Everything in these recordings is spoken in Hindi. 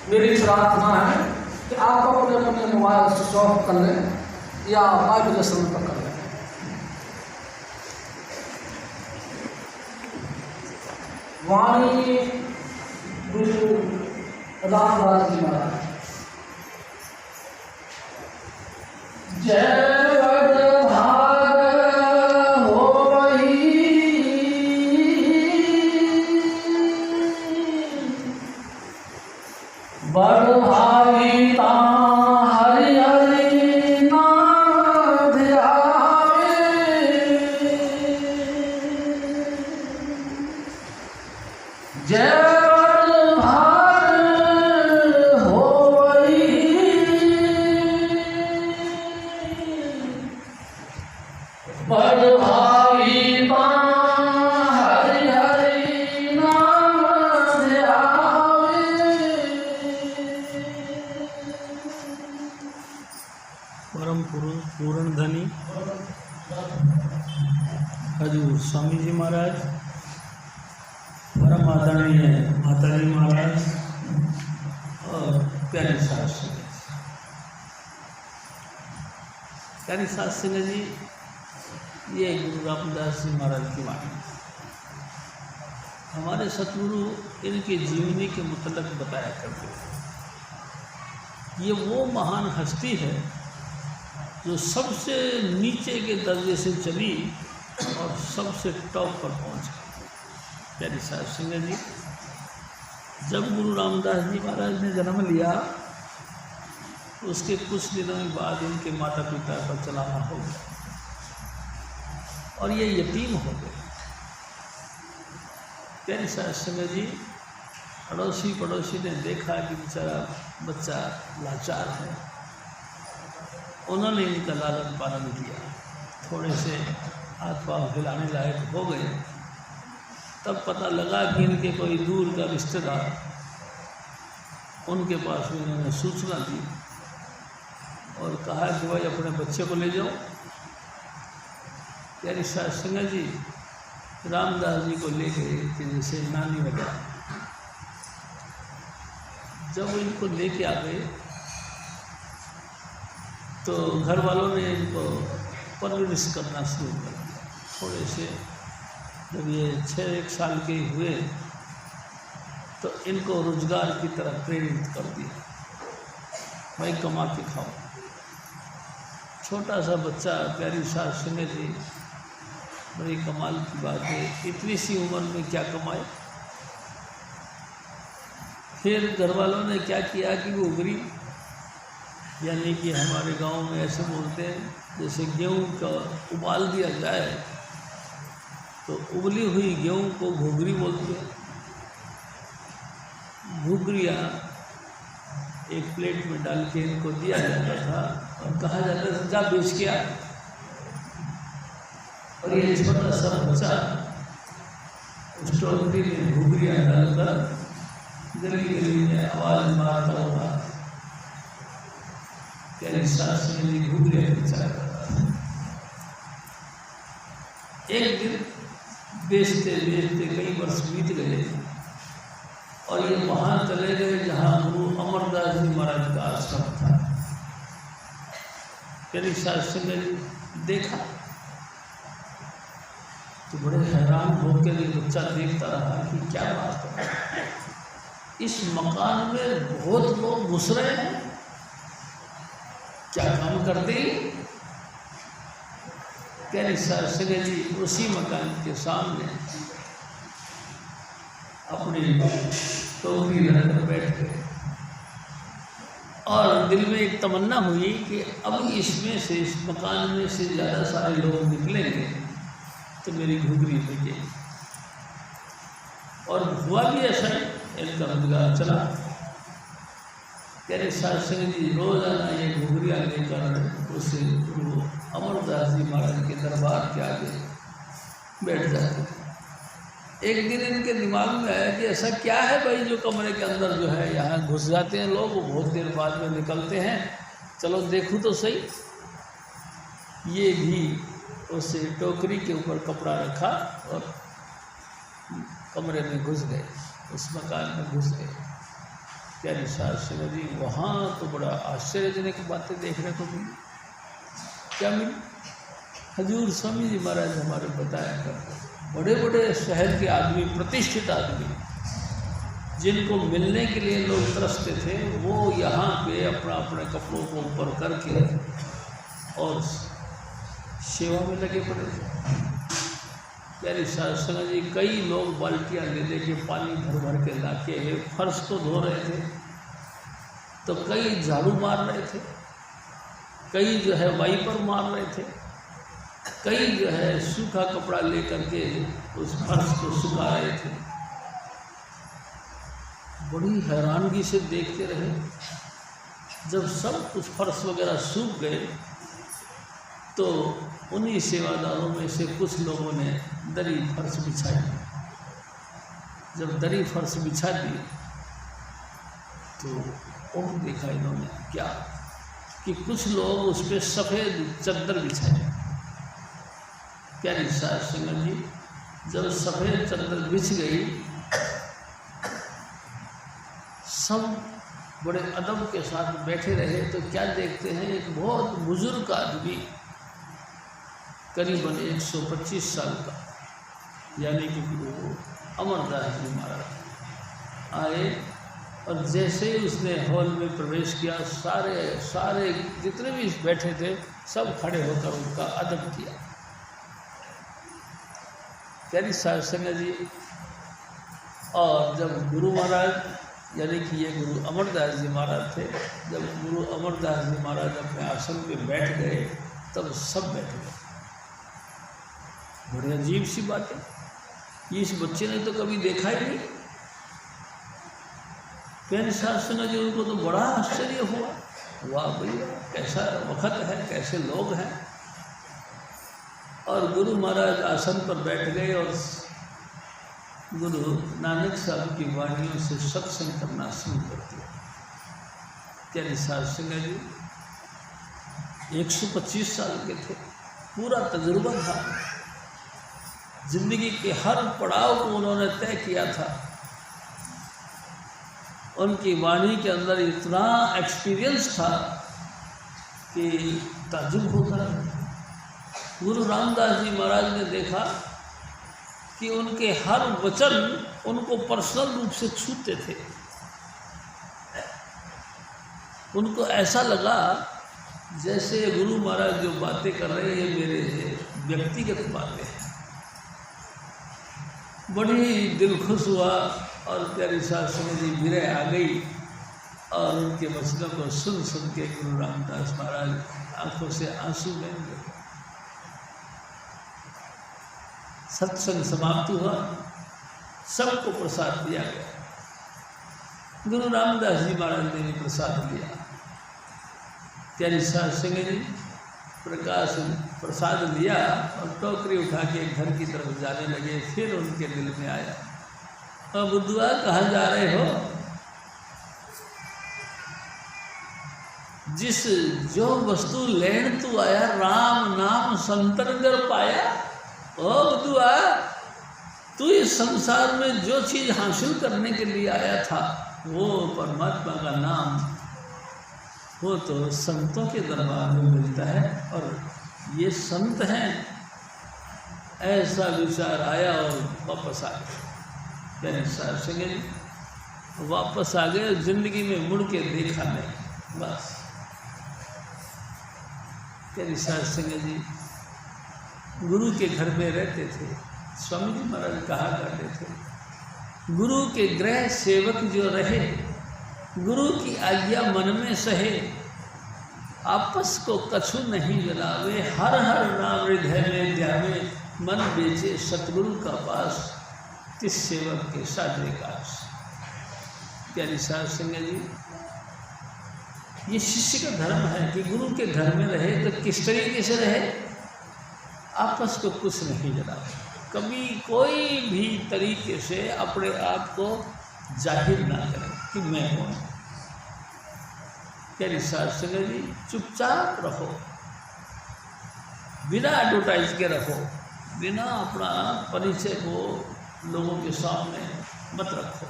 मेरी प्रार्थना है कि आप अपने अपने मोबाइल स्विच ऑफ कर लें या वाइब्रेशन पर कर लें। वाणी गुरु रामदास जी महाराज। जय परम पुरुष पूर्ण धनी हजूर स्वामी जी महाराज, परम आदरणीय माता जी महाराज और प्यारे सास सिंह प्यारी सास सिंह जी, ये गुरु रामदास जी महाराज की वाणी। हमारे सतगुरु इनके जीवनी के मुतल्लक बताया करते थे। ये वो महान हस्ती है जो सबसे नीचे के दर्जे से चली और सबसे टॉप पर पहुंच गई। प्यारी सास सिंह जी, जब गुरु रामदास जी महाराज ने जन्म लिया उसके कुछ दिनों के बाद इनके माता पिता का चलाना हो गया और ये यतीम हो गए। प्यारी सास सिंह जी, अड़ोसी पड़ोसी ने देखा कि बेचारा बच्चा लाचार है, उन्होंने इनका लालन पालन किया। थोड़े से हाथ पाँव हिलाने लायक हो गए, तब पता लगा कि इनके कोई दूर का रिश्तेदार, उनके पास में उन्होंने सूचना दी और कहा कि भाई अपने बच्चे को ले जाओ। प्यारी सास सिंह जी रामदास जी को ले गए कि जैसे नानी वगैरह। जब वो इनको लेके आ गए तो घर वालों ने इनको परवरिश करना शुरू कर दिया। थोड़े से जब ये 6-1 साल के हुए तो इनको रोजगार की तरफ प्रेरित कर दिया, भाई कमा के खाओ। छोटा सा बच्चा, प्यारी सास सिंह जी, बड़ी कमाल की बात है, इतनी सी उम्र में क्या कमाए। फिर घर वालों ने क्या किया कि वो उगरी, यानी कि हमारे गांव में ऐसे बोलते हैं जैसे गेहूं का उबाल दिया जाए तो उबली हुई गेहूं को घुघरी बोलते हैं। घुघरियाँ एक प्लेट में डाल के इनको दिया जाता था और कहा जाता था जा बेच के आ। और ये छोटा सा बच्चा उस टोकरी में घुघरियाँ डालकर गली गली में आवाज़ मारता हुआ प्यारी सास सिंह जी घुघरियाँ बेचा करता था। एक दिन बेचते बेचते कई वर्ष बीत गए और ये वहाँ चले गए जहाँ गुरु अमरदास जी महाराज का आश्रम था। प्यारी सास सिंह जी देखा तो बड़े हैरान होकर ये बच्चा देखता रहा कि क्या बात है, इस मकान में बहुत लोग घुस रहे हैं, क्या काम करते हैं। प्यारी सास सिंह जी उसी मकान के सामने अपनी टोकरी रखकर बैठ गए और दिल में एक तमन्ना हुई कि अब इसमें से, इस मकान में से ज़्यादा सारे लोग निकलेंगे तो मेरी घुघरी बिकेगी। और हुआ भी ऐसा ही, इनका रोजगार चला। प्यारे सास सिंह जी रोजाना ये घुघरियाँ लेकर उसे गुरु अमरदास जी महाराज के दरबार के आगे बैठ जाते थे। एक दिन इनके दिमाग में आया कि ऐसा क्या है भाई जो कमरे के अंदर जो है यहाँ घुस जाते हैं लोग, बहुत देर बाद में निकलते हैं, चलो देखूँ तो सही। ये भी उस टोकरी के ऊपर कपड़ा रखा और कमरे में घुस गए, उस मकान में घुस गए। प्यारी सास संगत जी वहाँ तो बड़ा आश्चर्यजनक बातें देखने को मिली। क्या मिली? हजूर स्वामी जी महाराज हमारे बताया करते, बड़े बड़े शहर के आदमी, प्रतिष्ठित आदमी, जिनको मिलने के लिए लोग तरसते थे, वो यहाँ पे अपना अपने कपड़ों को ऊपर करके और सेवा में लगे पड़े थे। प्यारी सास संगत जी कई लोग बाल्टियाँ ले लेके पानी भर भर के लाके फर्श को धो रहे थे, तो कई झाड़ू मार रहे थे, कई जो है वाइपर मार रहे थे, कई जो है सूखा कपड़ा ले करके उस फर्श को सुखा रहे थे। बड़ी हैरानगी से देखते रहे। जब सब कुछ फर्श वगैरह सूख गए तो उन्हीं सेवादारों में से कुछ लोगों ने दरी फर्श बिछाई। जब दरी फर्श बिछा दी तो और देखा इन्होंने क्या कि कुछ लोग उस पर सफ़ेद चादर बिछाए। प्यारी सास संगत जी जब सफ़ेद चादर बिछ गई, सब बड़े अदब के साथ बैठे रहे, तो क्या देखते हैं एक बहुत बुजुर्ग आदमी करीबन 125 साल का, यानी कि गुरु अमरदास जी महाराज आए, और जैसे ही उसने हॉल में प्रवेश किया, सारे जितने भी बैठे थे सब खड़े होकर उनका अदब किया। प्यारी सास संगत जी, और जब गुरु महाराज यानी कि ये गुरु अमरदास जी महाराज थे, जब गुरु अमरदास जी महाराज अपने आसन पे बैठ गए तब सब बैठ गए। बड़ी अजीब सी बात है, इस बच्चे ने तो कभी देखा ही नहीं। प्यारी सास संगत जी उनको तो बड़ा आश्चर्य हुआ, वाह भैया कैसा वक्त है, कैसे लोग हैं। और गुरु महाराज आसन पर बैठ गए और गुरु नानक साहब की वाणियों से सत्संग करना शुरू कर दिया। प्यारी सास संगत जी 125 साल के थे, पूरा तजुर्बा था, जिंदगी के हर पड़ाव को उन्होंने तय किया था। उनकी वाणी के अंदर इतना एक्सपीरियंस था कि ताज्जुब होता है। गुरु रामदास जी महाराज ने देखा कि उनके हर वचन उनको पर्सनल रूप से छूते थे। उनको ऐसा लगा जैसे गुरु महाराज जो बातें कर रहे हैं मेरे व्यक्तिगत बातें हैं। बड़ी दिल खुश हुआ और प्यारी सास संगत जी विरह आ गई, और उनके वचनों को सुन सुन के गुरु रामदास महाराज आंखों से आंसू बह गए। सत्संग समाप्त हुआ, सबको प्रसाद दिया गया। गुरु रामदास जी महाराज ने भी प्रसाद लिया। प्यारी सास संगत जी प्रसाद लिया और टोकरी उठा के घर की तरफ जाने लगे। फिर उनके दिल में आया, और बुद्धुआ कहाँ जा रहे हो? जिस जो वस्तु लेन तू आया, राम नाम संतन कर पाया। ओ बुद्धुआ, तू इस संसार में जो चीज़ हासिल करने के लिए आया था वो परमात्मा का नाम, वो तो संतों के दरबार में मिलता है, और ये संत हैं। ऐसा विचार आया और वापस आ गए। प्यारी सास संगत जी वापस आ गए, जिंदगी में मुड़ के देखा नहीं, बस। प्यारी सास संगत जी गुरु के घर में रहते थे। स्वामी जी महाराज कहा करते थे, गुरु के गृह सेवक जो रहे, गुरु की आज्ञा मन में सहे, आपस को कछु नहीं जलावे, हर हर नाम हृदय में ध्यावे, मन बेचे सतगुरु का पास, तिस सेवक के साधे काश। प्यारी सास संगत जी, ये शिष्य का धर्म है कि गुरु के घर में रहे तो किस तरीके से रहे, आपस को कुछ नहीं जलावे, कभी कोई भी तरीके से अपने आप को जाहिर ना करें कि मैं कौन। प्यारी सास संगत जी चुपचाप रहो, बिना एडवर्टाइज के रखो, बिना अपना परिचय को लोगों के सामने मत रखो।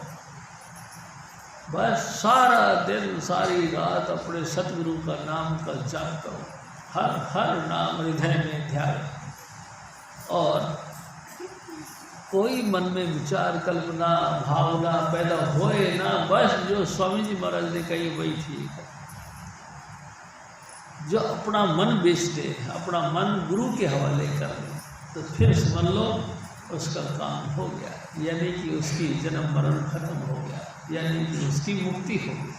बस सारा दिन सारी रात अपने सतगुरु का नाम का जाप करो, हर हर नाम हृदय में ध्यान, और कोई मन में विचार कल्पना भावना पैदा होए ना, बस जो स्वामी जी महाराज ने कही वही ठीक है। जो अपना मन बेच दे, अपना मन गुरु के हवाले कर दे, तो फिर समझ लो उसका काम हो गया, यानी कि उसकी जन्म मरण खत्म हो गया, यानी कि उसकी मुक्ति हो गई।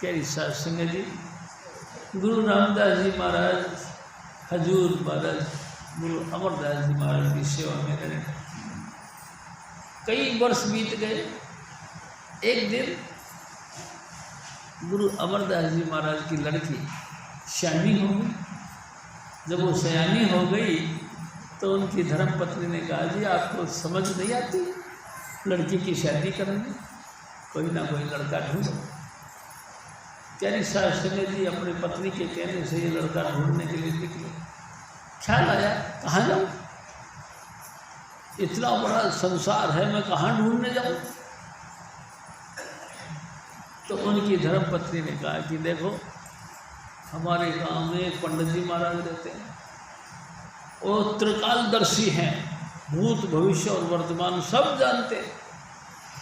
कह साध संगत जी, गुरु रामदास जी महाराज, हजूर महाराज, गुरु अमरदास जी महाराज की सेवा में रहे, कई वर्ष बीत गए। एक दिन गुरु अमरदास जी महाराज की लड़की सयानी हो गई। जब वो सयानी हो गई तो उनकी धर्मपत्नी ने कहा, जी आपको समझ नहीं आती, लड़की की शादी करेंगे, कोई ना कोई लड़का ढूंढो। प्यारी सास संगत जी अपनी पत्नी के कहने से ये लड़का ढूंढने के लिए निकले। ख्याल आया, कहाँ जाऊँ, इतना बड़ा संसार है, मैं कहाँ ढूंढने जाऊँ। तो उनकी धर्मपत्नी ने कहा कि देखो, हमारे गांव में एक पंडित जी महाराज रहते हैं, वो त्रिकालदर्शी हैं, भूत भविष्य और वर्तमान सब जानते हैं।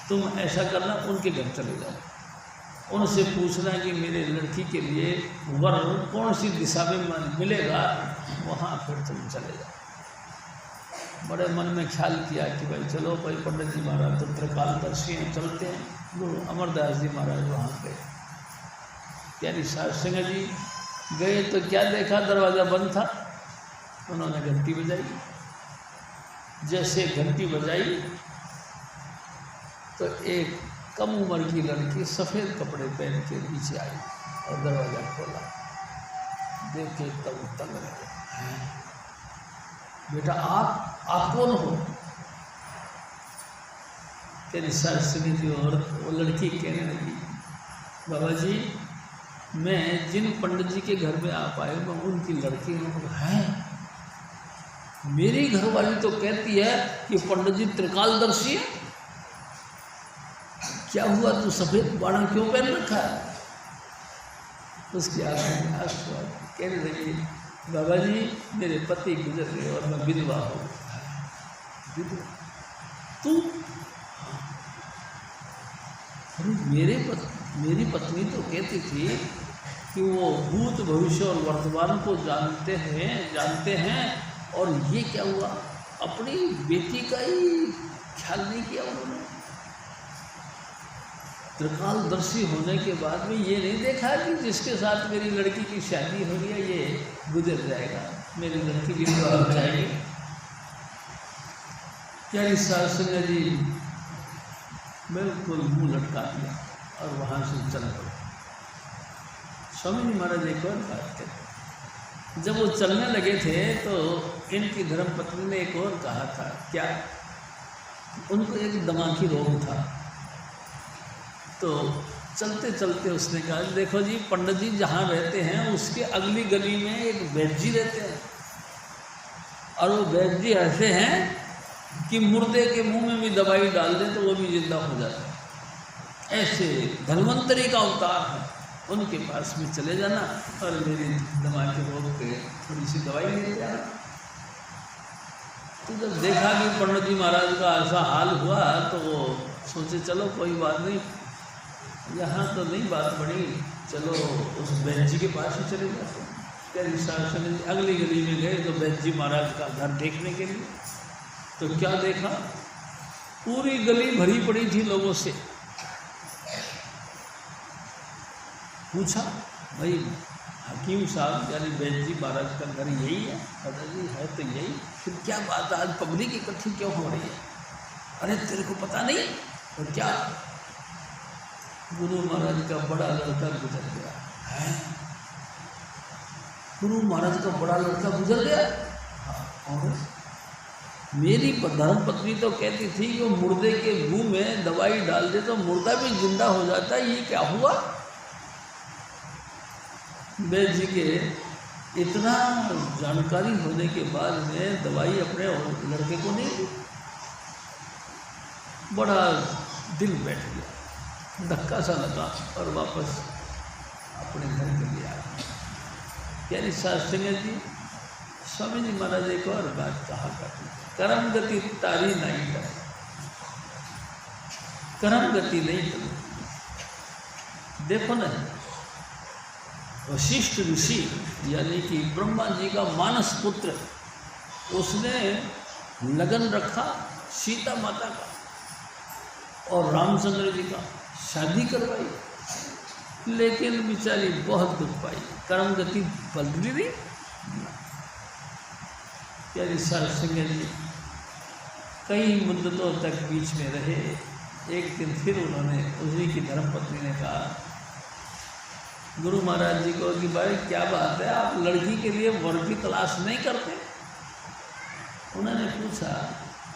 तुम ऐसा करना, उनके घर चले जाओ, उनसे पूछना कि मेरे लड़की के लिए वर कौन सी दिशा में मिलेगा, वहाँ फिर तुम चले जाओ। बड़े मन में ख्याल किया कि भाई चलो भाई, पंडित जी महाराज तो त्रिकालदर्शी हैं, चलते हैं। गुरु अमरदास जी महाराज वहाँ गए। प्यारी साध संगत जी गए तो क्या देखा, दरवाज़ा बंद था। उन्होंने घंटी बजाई, जैसे घंटी बजाई तो एक कम उम्र की लड़की सफ़ेद कपड़े पहन के नीचे आई और दरवाज़ा खोला। देखे तब तंग रहे, बेटा आप कौन हो। तेरी सास थी और वो लड़की कहने लगी, बाबा जी मैं जिन पंडित जी के घर में आप आए, मैं उनकी लड़की हूँ। है, मेरी घरवाली तो कहती है कि पंडित जी त्रिकालदर्शी है। क्या हुआ, तू सफ़ेद बाड़ा क्यों पहन रखा है। उसकी आंखों में आंसू आ गए। कहने लगी, बाबा जी मेरे पति गुजर गए और मैं विधवा हो गई। तू, मेरी पत्नी तो कहती थी कि वो भूत भविष्य और वर्तमान को जानते हैं और ये क्या हुआ, अपनी बेटी का ही ख्याल नहीं किया उन्होंने। त्रिकालदर्शी होने के बाद में ये नहीं देखा कि जिसके साथ मेरी लड़की की शादी हो रही है ये गुजर जाएगा, मेरी लड़की विधवा हो जाएगी। प्यारी सास संगत जी बिल्कुल मुँह लटका दिया और वहाँ से चल पड़े। स्वामी जी महाराज एक और बात कहते, जब वो चलने लगे थे तो इनकी धर्मपत्नी ने एक और कहा था, क्या, उनको एक दिमागी रोग था। तो चलते चलते उसने कहा, देखो जी पंडित जी जहाँ रहते हैं उसके अगली गली में एक वैद्य जी रहते हैं, और वो वैद्य जी ऐसे हैं कि मुर्दे के मुंह में भी दवाई डाल दें तो वो भी जिंदा हो जाता है। ऐसे धन्वंतरी का अवतार है, उनके पास में चले जाना और मेरे दिमाग के रोग पे थोड़ी सी दवाई ले जाना। तो जब देखा कि पंडित जी महाराज का ऐसा हाल हुआ तो वो सोचे चलो कोई बात नहीं, यहाँ तो नहीं बात बड़ी, चलो उस वैद्य जी के पास ही चले जाते। प्यारी सास संगत जी अगली गली में गए तो वैद्य जी महाराज का घर देखने के लिए, तो क्या देखा, पूरी गली भरी पड़ी थी लोगों से। पूछा, भाई हकीम साहब यानी वैद्य जी महाराज का घर यही है। दादाजी है तो यही, फिर क्या बात है, आज पब्लिक इकट्ठी क्यों हो रही है। अरे तेरे को पता नहीं, और क्या, गुरु महाराज का बड़ा लड़का गुजर गया है। गुरु महाराज का बड़ा लड़का गुजर गया। और मेरी धर्मपत्नी तो कहती थी कि वो मुर्दे के मुंह में दवाई डाल दे तो मुर्दा भी जिंदा हो जाता है, ये क्या हुआ। वैद्य जी के इतना जानकारी होने के बाद में दवाई अपने लड़के को नहीं दी, बड़ा दिल बैठ गया। धक्का सा लगा और वापस अपने घर के लिए आ गए। यानी साधु जी, स्वामी जी महाराज एक और बात कहा करते, कर्म गति तारी नहीं करे, कर्म गति नहीं करे। देखो ना, वशिष्ठ ऋषि यानी कि ब्रह्मा जी का मानस पुत्र, उसने लगन रखा सीता माता का और रामचंद्र जी का शादी करवाई, लेकिन बेचारी बहुत दुख पाई, कर्म गति बदली नहीं। यानी साधु जी कई मुद्दतों तक बीच में रहे। एक दिन फिर उन्होंने, उसी की धर्मपत्नी ने कहा गुरु महाराज जी को कि भाई क्या बात है, आप लड़की के लिए वर की तलाश नहीं करते? उन्होंने पूछा,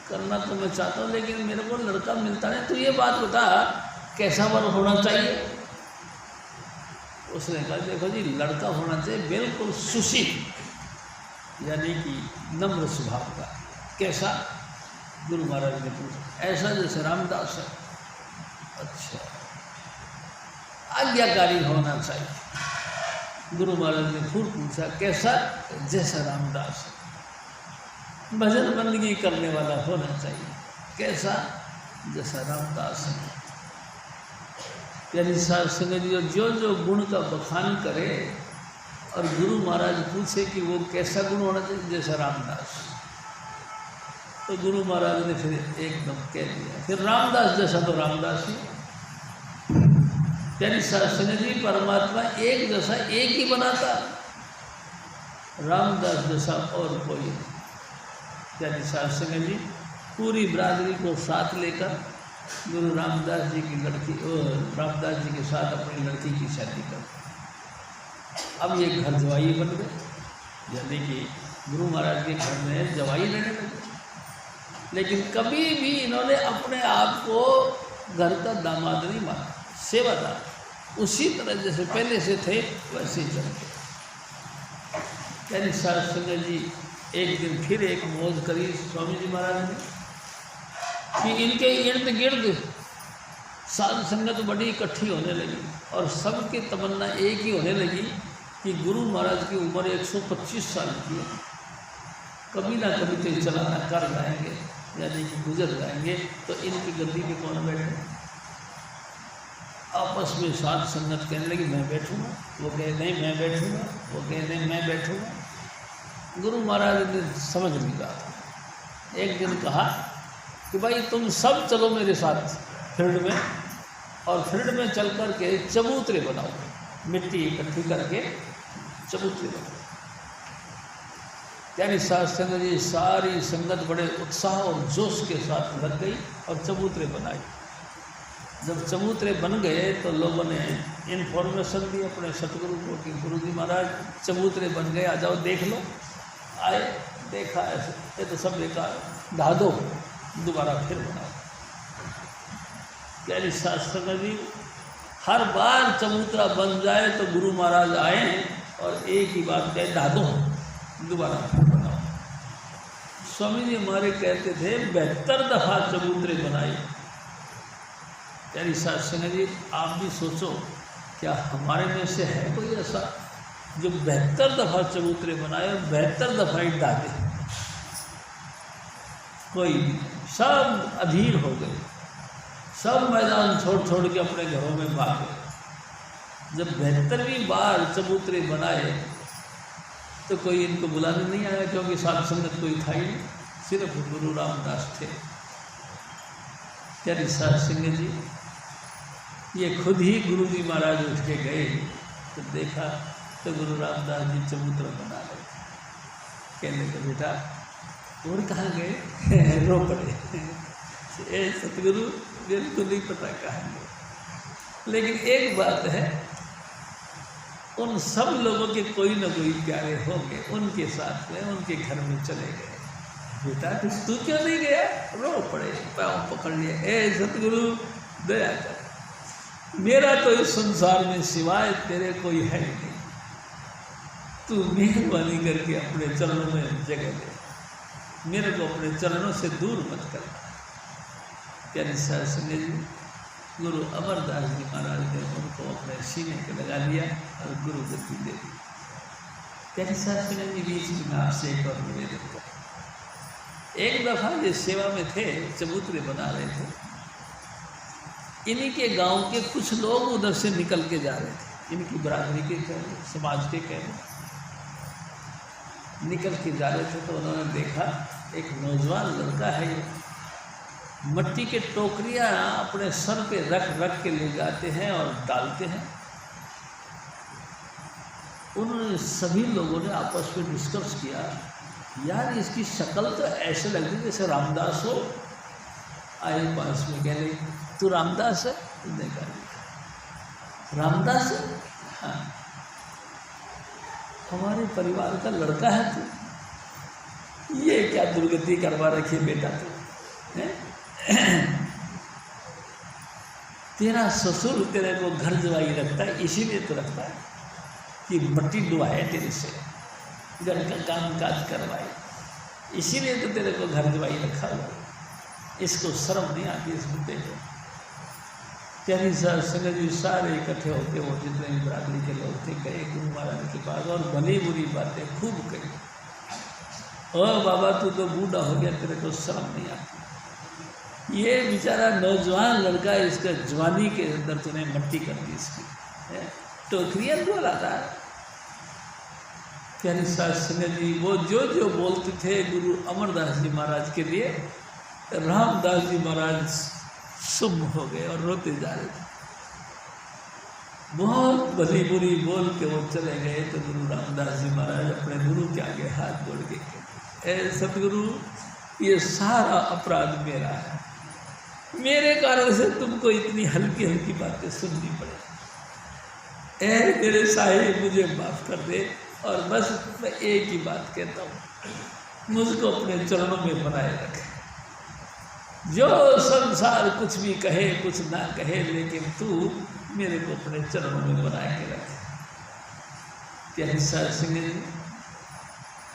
करना तो मैं चाहता हूँ लेकिन मेरे को लड़का मिलता नहीं, तो ये बात बता कैसा वर होना चाहिए? उसने कहा देखो जी, लड़का होना चाहिए बिल्कुल सुशील, यानी कि नम्र स्वभाव का। कैसा? गुरु महाराज ने पूछा। ऐसा जैसे रामदास है। अच्छा, आज्ञाकारी होना चाहिए। गुरु महाराज ने फिर पूछा कैसा? जैसा रामदास है। भजन बंदगी करने वाला होना चाहिए। कैसा? जैसा रामदास है। यानी साध संगत जी जो जो गुण का बखान करे और गुरु महाराज पूछे कि वो कैसा गुण होना चाहिए, जैसा रामदास, तो गुरु महाराज ने फिर एकदम कह दिया, फिर रामदास जैसा तो रामदास ही। यानी साध संगत जी परमात्मा एक जैसा एक ही बनाता, रामदास जैसा और कोई नहीं। यानी साध संगत जी पूरी बरादरी को साथ लेकर गुरु रामदास जी की लड़की और रामदास जी के साथ अपनी लड़की की शादी कर। अब ये घर जवाई बन गए, यानी कि गुरु महाराज के घर में जवाई रहने लगे। लेकिन कभी भी इन्होंने अपने आप को घर का दामाद नहीं माना, सेवादार, उसी तरह जैसे पहले से थे वैसे ही चलते। यानी साध संगत जी एक दिन फिर एक मौज करी स्वामी जी महाराज ने कि इनके इर्द गिर्द साध संगत बड़ी इकट्ठी होने लगी और सबकी तमन्ना एक ही होने लगी कि गुरु महाराज की उम्र 125 साल की है, कभी ना कभी तो ये चलाना कर जाएंगे, यानी कि गुजर जाएंगे, तो इनकी गद्दी पे कौन बैठे? आपस में साध संगत कहने लगी मैं बैठूँगा, वो कहे नहीं मैं बैठूँगा, वो कहे नहीं मैं बैठूँगा। गुरु महाराज ने समझ लिया। एक दिन कहा कि भाई तुम सब चलो मेरे साथ फील्ड में, और फील्ड में चल कर के चबूतरे बनाओ, मिट्टी इकट्ठी करके चबूतरे बनाओ। यानी साध संगत जी सारी संगत बड़े उत्साह और जोश के साथ लग गई और चबूतरे बनाई। जब चबूतरे बन गए तो लोगों ने इन्फॉर्मेशन दी अपने सतगुरु को कि गुरु जी महाराज चबूतरे बन गए, आ जाओ देख लो। आए, देखा ऐसे, ये तो सब बेकार, ढा दो, दोबारा फिर बनाओ। यानी साध संगत जी हर बार चबूतरा बन जाए तो गुरु महाराज आए और एक ही बात कहे, ढा दो, दोबारा फिर बनाओ। स्वामी जी हमारे कहते थे 72 दफ़ा चबूतरे बनाए। यानी साध संगत जी आप भी सोचो, क्या हमारे में से है कोई ऐसा जो 72 दफ़ा चबूतरे बनाए और 72 दफ़ा ईंट डाले? कोई भी, सब अधीर हो गए, सब मैदान छोड़ छोड़ के अपने घरों में भाग गए। जब 72वीं बार चबूतरे बनाए तो कोई इनको बुलाने नहीं आया, क्योंकि साध संगत कोई था ही नहीं, सिर्फ गुरु रामदास थे। यानी साध संगत जी ये खुद ही गुरु जी महाराज उठ के गए तो देखा तो गुरु रामदास जी चबूतरा बना रहे। कहने लगे बेटा और कहाँ गए? रो पड़े। ए सतगुरु मेरे को नहीं पता कहाँ गए, लेकिन एक बात है, उन सब लोगों के कोई ना कोई प्यारे होंगे, उनके साथ में उनके घर में चले गए। बेटा तू क्यों नहीं गया? रो पड़े, पाँव पकड़ लिए, ए सतगुरु दया कर, मेरा तो इस संसार में सिवाय तेरे कोई है ही नहीं, तू मेहरबानी करके अपने चरणों में जगह दे, मेरे को अपने चरणों से दूर मत कर। यानी साध संगत जी गुरु अमरदास जी महाराज ने उनको अपने सीने पे लगा लिया और गुरु गद्दी दे दी। कहते शास्त्री जी बीच में आपसे एक और निवेदन कर, एक दफ़ा ये सेवा में थे, चबूतरे बना रहे थे, इन्हीं के गांव के कुछ लोग उधर से निकल के जा रहे थे, इनकी बरादरी के कह रहे, समाज के कह रहे, निकल के जा रहे थे। तो उन्होंने देखा एक नौजवान लड़का है, मट्टी के टोकरियाँ अपने सर पे रख रख के ले जाते हैं और डालते हैं। उन सभी लोगों ने आपस में डिस्कस किया, यार इसकी शक्ल तो ऐसे लगती जैसे रामदास हो। आए पास में कह रही, तू रामदास है? उसने कहा रामदास है, हाँ हमारे परिवार का लड़का है तू, ये क्या दुर्गति करवा रखी है बेटा तू है? तेरा ससुर तेरे को घर जवाई रखता है, इसीलिए तो रखता है कि मट्टी डुबाए तेरे से, घर का काम काज करवाए, इसीलिए तो तेरे को घर जवाई रखा हुआ। इसको शर्म नहीं आती इस मुद्दे को। त्यारी सर संगत जी सारे इकट्ठे होते, वो जितने भी बरादरी के लोग थे गए गुरु महाराज के पास और भली बुरी बातें खूब कही। और बाबा तू तो बूढ़ा हो गया, तेरे को शर्म नहीं आती, ये बेचारा नौजवान लड़का, इसका जवानी के अंदर तूने मट्टी कर दी इसकी, टोकरियाँ क्यों लाता है? प्यारी सास संगत जी वो जो जो बोलते थे गुरु अमरदास जी महाराज के लिए, रामदास जी महाराज सुम हो गए और रोते जा रहे थे। बहुत भली बुरी बोल के वो चले गए तो गुरु रामदास जी महाराज अपने गुरु के आगे हाथ जोड़ के कहते, ए सतगुरु ये सारा अपराध मेरा है, मेरे कारण से तुमको इतनी हल्की हल्की बातें सुननी पड़े। ए मेरे साहिब मुझे माफ़ कर दे, और बस मैं एक ही बात कहता हूँ, मुझको अपने चरणों में बनाए रखे। जो संसार कुछ भी कहे कुछ ना कहे, लेकिन तू मेरे को अपने चरणों में बना के रखे। प्यारी सास सिंह जी,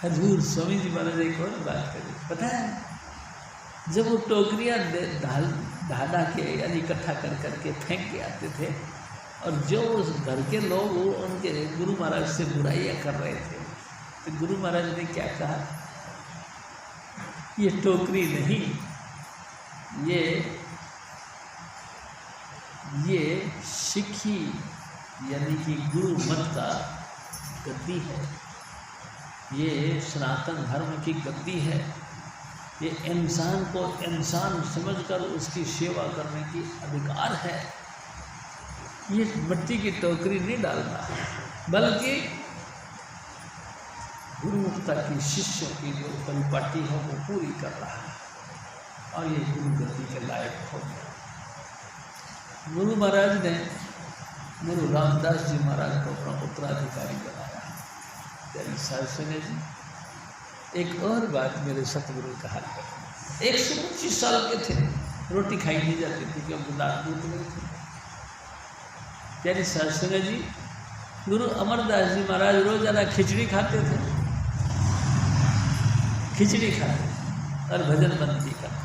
हजूर स्वामी जी महाराज एक और बात करें, पता है जब वो टोकरियाँ ढाला के यानी इकट्ठा कर करके फेंक के आते थे, और जो उस घर के लोग उनके गुरु महाराज से बुराइयाँ कर रहे थे, तो गुरु महाराज ने क्या कहा, ये टोकरी नहीं, ये सिक्खी यानी कि गुरु मत का गद्दी है, ये सनातन धर्म की गद्दी है, ये इंसान को इंसान समझकर उसकी सेवा करने की अधिकार है। ये मिट्टी की टोकरी नहीं डालना, बल्कि गुरुमुखता की शिष्यों की जो परिपाटी है वो पूरी कर रहा है, और ये गुरु गद्दी के लायक हो गया। गुरु महाराज ने गुरु रामदास जी महाराज को अपना उत्तराधिकारी बनाया। प्यारी सास सुने जी, एक और बात मेरे सतगुरु कहा, 125 साल के थे, रोटी खाई नहीं जाती थी क्योंकि दांत टूट गए थे। प्यारी सास सुने जी, गुरु अमरदास जी महाराज रोजाना खिचड़ी खाते थे, खिचड़ी खाते और भजन बंदी करते।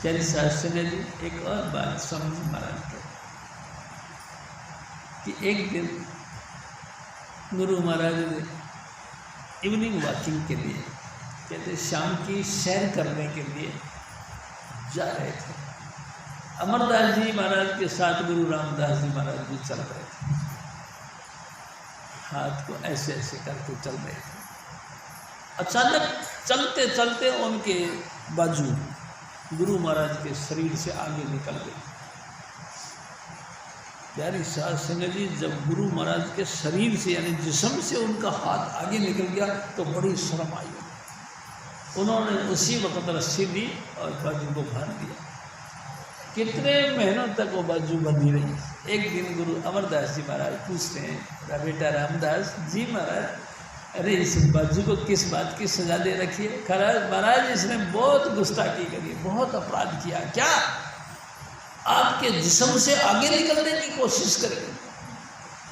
प्यारी सास सुने जी, एक और बात स्वामी जी महाराज के, कि एक दिन गुरु महाराज ने इवनिंग वॉकिंग के लिए, कहते शाम की सैर करने के लिए जा रहे थे। अमरदास जी महाराज के साथ गुरु रामदास जी महाराज भी चल रहे थे, हाथ को ऐसे ऐसे करके चल रहे थे। अचानक चलते चलते उनके बाजू गुरु महाराज के शरीर से आगे निकल गई। प्यारी सास संगत जी, जब गुरु महाराज के शरीर से यानी जिस्म से उनका हाथ आगे निकल गया तो बड़ी शर्म आई। उन्होंने उसी वक्त रस्सी ली और बाजू को बांध दिया। कितने महीनों तक वो बाजू बंधी रही। एक दिन गुरु अमरदास जी महाराज पूछते हैं, बेटा रामदास जी महाराज, अरे इस बाजू को किस बात की सजा दे रखी है? खराज महाराज, इसने बहुत गुस्ताखी करी, बहुत अपराध किया। क्या आपके जिस्म से आगे निकलने की कोशिश करेंगे?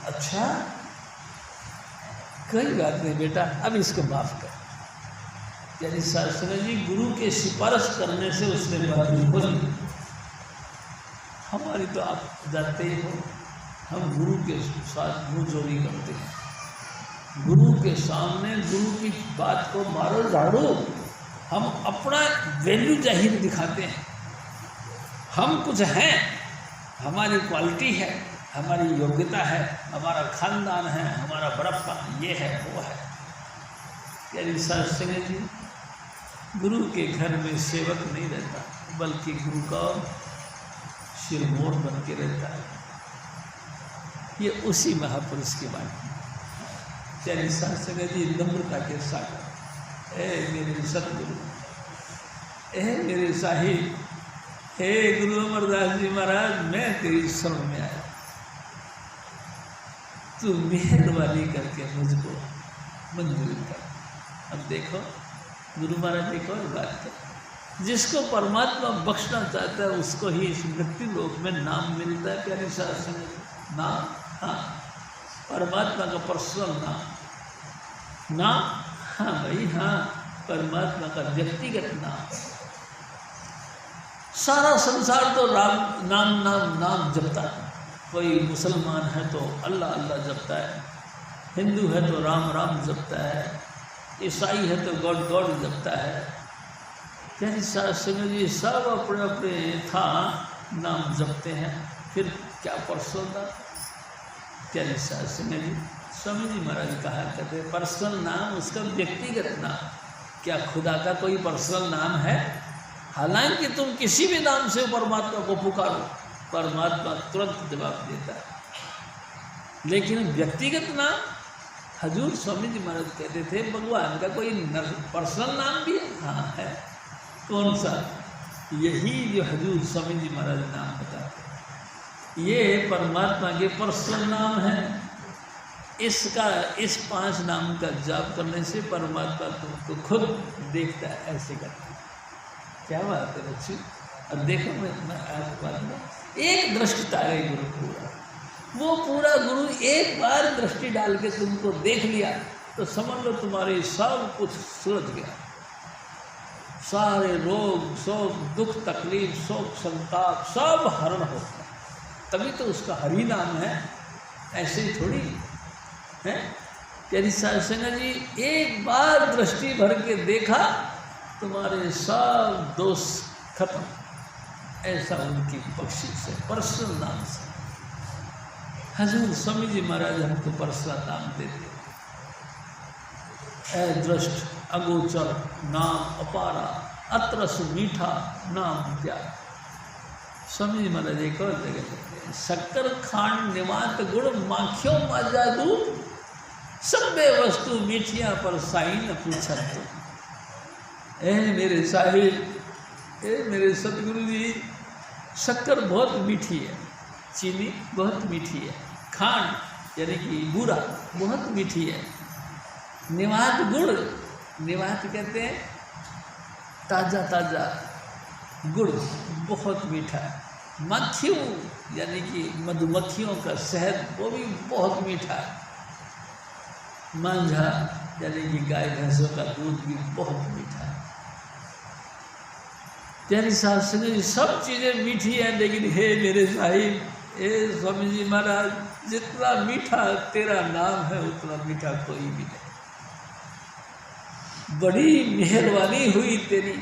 अच्छा, कोई बात नहीं बेटा, अब इसको माफ कर। यानी शास्त्र जी, गुरु के सिफारिश करने से उसने बाजू खोली हमारी तो आप जानते ही हो, हम गुरु के साथ मुँह चोरी करते हैं। गुरु के सामने गुरु की बात को मारो झाड़ू, हम अपना वैल्यू जाहिर दिखाते हैं। हम कुछ हैं, हमारी क्वालिटी है, हमारी योग्यता है, हमारा खानदान है, हमारा बड़प्पा ये है वो है। यानी सत्संग जी, गुरु के घर में सेवक नहीं रहता, बल्कि गुरु का सिरमौर बन के रहता है। ये उसी महापुरुष की बात है। यानी सत्संग जी नम्रता के साथ, ए मेरे सतगुरु, ए मेरे साहिब, हे गुरु अमरदास जी महाराज, मैं तेरी शरण में आया, तू मेहरबानी करके मुझको मंजूर कर। अब देखो गुरु महाराज एक और बात कर, जिसको परमात्मा बख्शना चाहता है उसको ही इस मृत्यु लोक में नाम मिलता है। प्यारे शासन नाम, हाँ परमात्मा का पर्सनल नाम, हाँ भाई हाँ, परमात्मा का व्यक्तिगत नाम। सारा संसार तो राम नाम नाम नाम जपता है। कोई मुसलमान है तो अल्लाह अल्लाह जपता है, हिंदू है तो राम राम जपता है, ईसाई है तो गॉड गॉड जपता है। कैसे शास्त्र जी सब अपने अपने था नाम जपते हैं, फिर क्या पर्सनल नाम? क्या शास्त्र जी स्वामी जी महाराज कहा करते हैं पर्सनल नाम उसका व्यक्तिगत नाम। क्या खुदा का कोई पर्सनल नाम है? हालांकि तुम किसी भी नाम से परमात्मा को पुकारो, परमात्मा तुरंत जवाब देता है। लेकिन व्यक्तिगत नाम, हजूर स्वामी जी महाराज कहते थे भगवान का कोई पर्सनल नाम भी है? हाँ है। कौन सा? यही जो हजूर स्वामी जी महाराज नाम बताते हैं, ये परमात्मा के पर्सनल नाम है। इसका इस 5 नाम का जाप करने से परमात्मा तुमको खुद देखता है। ऐसे करते क्या बात है बच्ची। अब देखो मैं आपको बात में एक दृष्टि तारे गुरु पूरा, वो पूरा गुरु एक बार दृष्टि डाल के तुमको देख लिया तो समझ लो तुम्हारे सब कुछ सुलझ गया। सारे रोग शोक दुख तकलीफ शोक संताप सब हरण हो गया। तभी तो उसका हरि नाम है, ऐसे ही थोड़ी है। यदि सत्संग जी एक बार दृष्टि भर के देखा तुम्हारे सब दोष खत्म, ऐसा उनकी बख्शिश से पर्सनल नाम से। हजूर स्वामी जी महाराज हमको पर्सनल नाम देते, दृष्ट अगोचर नाम अपारा अत्रस मीठा नाम क्या। स्वामी जी महाराज एक और जगह कहते हैं शक्कर खांड निवात गुण माखियों माजा दूध सभ्य वस्तु मीठियाँ पर साई न पूछत तो। ए मेरे साहिब, ए मेरे सतगुरु जी, शक्कर बहुत मीठी है, चीनी बहुत मीठी है, खांड यानी कि बूरा बहुत मीठी है, निवात गुड़, निवात कहते हैं ताज़ा ताज़ा गुड़ बहुत मीठा है, मक्खियों यानी कि मधुमक्खियों का शहद वो भी बहुत मीठा है, मांझा यानी कि गाय भैंसों का दूध भी बहुत मीठा है। प्यारी साहब सुनिए सब चीज़ें मीठी हैं, लेकिन हे मेरे साहिब, हे स्वामी जी महाराज, जितना मीठा तेरा नाम है उतना मीठा कोई भी नहीं। बड़ी मेहरबानी हुई तेरी,